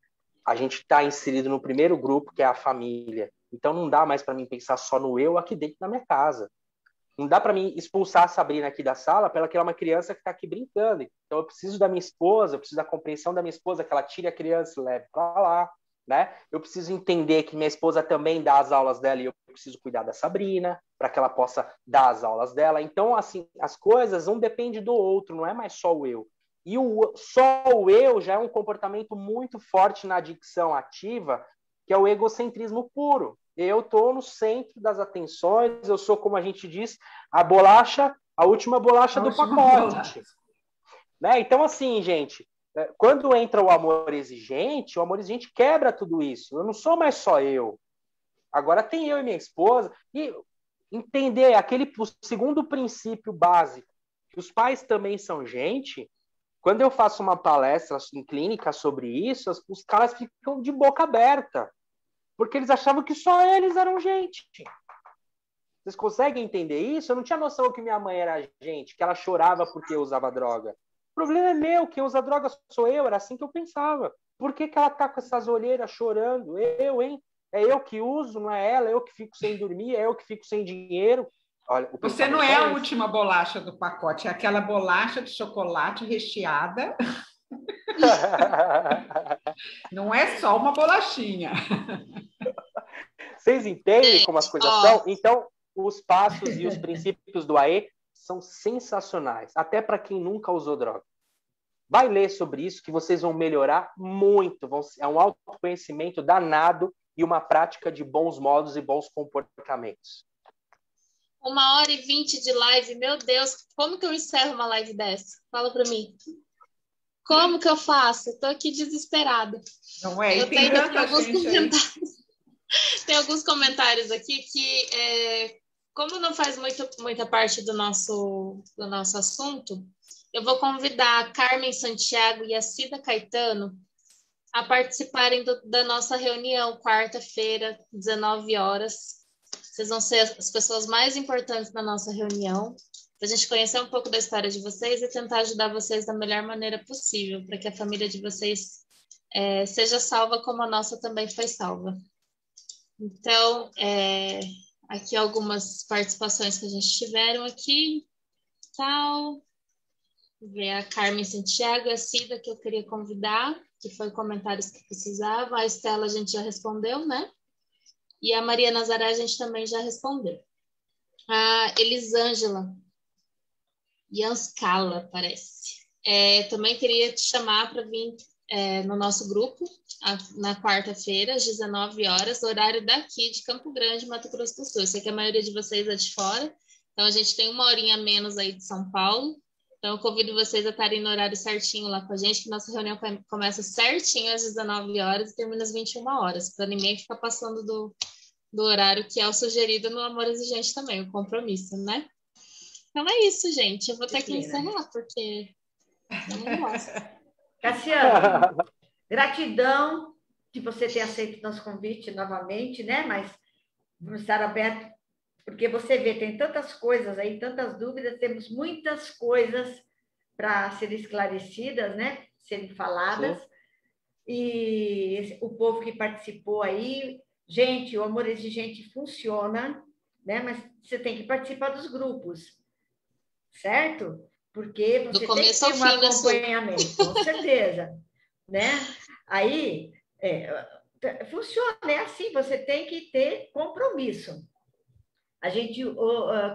[SPEAKER 3] A gente está inserido no primeiro grupo, que é a família. Então não dá mais para mim pensar só no eu aqui dentro da minha casa. Não dá para mim expulsar a Sabrina aqui da sala para ela que ela é uma criança que está aqui brincando. Então eu preciso da minha esposa, eu preciso da compreensão da minha esposa, que ela tire a criança e leve para lá, né? Eu preciso entender que minha esposa também dá as aulas dela e eu preciso cuidar da Sabrina para que ela possa dar as aulas dela. Então, assim, as coisas um depende do outro, não é mais só o eu. E só o eu já é um comportamento muito forte na adicção ativa, que é o egocentrismo puro. Eu estou no centro das atenções, eu sou, como a gente diz, a última bolacha do pacote. Né? Então, assim, gente, quando entra o amor exigente quebra tudo isso. Eu não sou mais só eu. Agora tem eu e minha esposa. E entender o segundo princípio básico, que os pais também são gente. Quando eu faço uma palestra em clínica sobre isso, os caras ficam de boca aberta, porque eles achavam que só eles eram gente. Vocês conseguem entender isso? Eu não tinha noção que minha mãe era gente, que ela chorava porque eu usava droga. O problema é meu, quem usa droga sou eu, era assim que eu pensava. Por que ela tá com essas olheiras chorando? Eu, hein? É eu que uso, não é ela? É eu que fico sem dormir, é eu que fico sem dinheiro. Olha,
[SPEAKER 4] você não é a última bolacha do pacote, é aquela bolacha de chocolate recheada. Não é só uma bolachinha.
[SPEAKER 3] Vocês entendem como as coisas são? Então, os passos e os princípios do AE são sensacionais, até para quem nunca usou droga. Vai ler sobre isso que vocês vão melhorar muito. É um autoconhecimento danado e uma prática de bons modos e bons comportamentos.
[SPEAKER 1] 1h20 de live, meu Deus, como que eu encerro uma live dessa? Fala para mim. Como que eu faço? Eu tô aqui desesperada.
[SPEAKER 4] Não é? Eu tenho
[SPEAKER 1] alguns comentários. Tem alguns comentários aqui que, como não faz muita parte do nosso assunto, eu vou convidar a Carmen Santiago e a Cida Caetano a participarem da nossa reunião, quarta-feira, 19 horas. Vocês vão ser as pessoas mais importantes da nossa reunião, para a gente conhecer um pouco da história de vocês e tentar ajudar vocês da melhor maneira possível, para que a família de vocês seja salva como a nossa também foi salva. Então, aqui algumas participações que a gente tiveram aqui, tal. Ver a Carmen Santiago e a Cida, que eu queria convidar, que foi comentários que precisava. A Estela a gente já respondeu, né? E a Maria Nazaré a gente também já respondeu. A Elisângela Janscala, parece. Também queria te chamar para vir no nosso grupo, na quarta-feira, às 19 horas, horário daqui de Campo Grande, Mato Grosso do Sul. Eu sei que a maioria de vocês é de fora, então a gente tem 1 horinha a menos aí de São Paulo. Então, eu convido vocês a estarem no horário certinho lá com a gente, que nossa reunião começa certinho às 19 horas e termina às 21 horas, para ninguém ficar passando do horário que é o sugerido no Amor Exigente também, o compromisso, né? Então, é isso, gente. Eu vou ter que encerrar, porque eu não gosto.
[SPEAKER 2] Cassiano, gratidão de você ter aceito nosso convite novamente, né? Mas vamos estar aberto, porque você vê, tem tantas coisas aí, tantas dúvidas, temos muitas coisas para serem esclarecidas, né? Serem faladas. Sim. E o povo que participou aí, gente, o Amor Exigente funciona, né? Mas você tem que participar dos grupos, certo? Porque você tem que ter um acompanhamento, com certeza, né? Aí, funciona, é assim, você tem que ter compromisso. A gente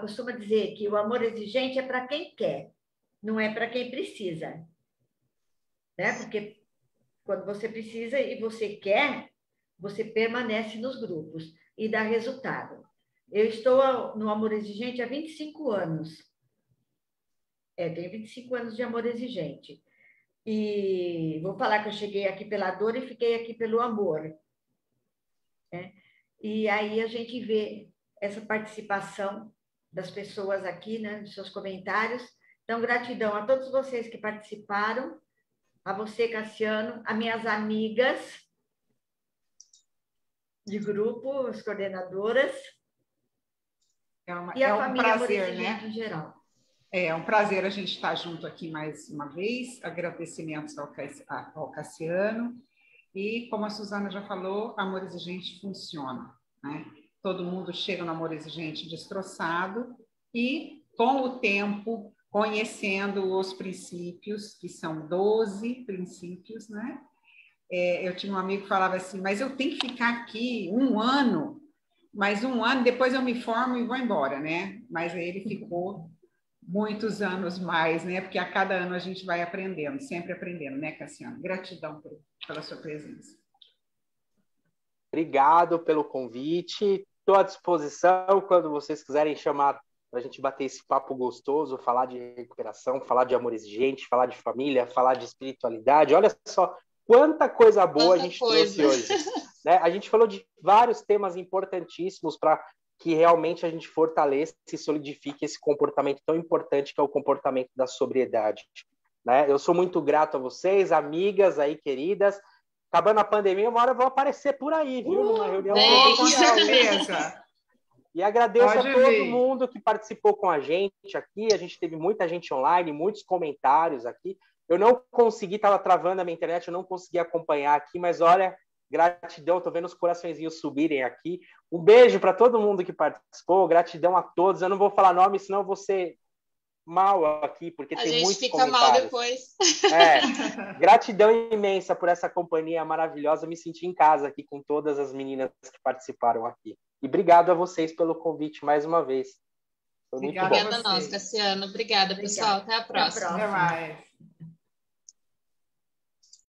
[SPEAKER 2] costuma dizer que o amor exigente é para quem quer, não é para quem precisa, né? Porque quando você precisa e você quer, você permanece nos grupos e dá resultado. Eu estou no Amor Exigente há 25 anos. Tenho 25 anos de Amor Exigente. E vou falar que eu cheguei aqui pela dor e fiquei aqui pelo amor. Né? E aí a gente vê essa participação das pessoas aqui, né, dos seus comentários. Então, gratidão a todos vocês que participaram, a você, Cassiano, a minhas amigas de grupo, as coordenadoras, e a família prazer, né? Em geral.
[SPEAKER 4] É um prazer a gente estar junto aqui mais uma vez. Agradecimentos ao Cassiano. E, como a Suzana já falou, Amor Exigente funciona, né? Todo mundo chega no Amor Exigente destroçado e, com o tempo, conhecendo os princípios, que são 12 princípios, né? Eu tinha um amigo que falava assim, mas eu tenho que ficar aqui 1 ano, mas 1 ano, depois eu me formo e vou embora, né? Mas aí ele ficou muitos anos mais, né? Porque a cada ano a gente vai aprendendo, sempre aprendendo, né, Cassiano? Gratidão pela sua presença.
[SPEAKER 3] Obrigado pelo convite. Estou à disposição quando vocês quiserem chamar para a gente bater esse papo gostoso, falar de recuperação, falar de amor exigente, falar de família, falar de espiritualidade. Olha só quanta coisa boa a gente trouxe hoje. Né? A gente falou de vários temas importantíssimos para que realmente a gente fortaleça e solidifique esse comportamento tão importante que é o comportamento da sobriedade. Né? Eu sou muito grato a vocês, amigas aí queridas. Acabando a pandemia, uma hora eu vou aparecer por aí, viu? Numa reunião
[SPEAKER 4] com certeza.
[SPEAKER 3] E agradeço a todo mundo que participou com a gente aqui. A gente teve muita gente online, muitos comentários aqui. Eu não consegui, estava travando a minha internet, eu não consegui acompanhar aqui, mas olha, gratidão, estou vendo os coraçõezinhos subirem aqui. Um beijo para todo mundo que participou, gratidão a todos. Eu não vou falar nome, senão eu vou ser mal aqui, porque tem muitos comentários. A gente fica mal depois. Gratidão imensa por essa companhia maravilhosa. Me senti em casa aqui com todas as meninas que participaram aqui. E obrigado a vocês pelo convite mais uma vez. Foi muito bom.
[SPEAKER 1] Obrigada a nós, Cassiano. Obrigada, pessoal. Até a próxima.
[SPEAKER 4] Até mais.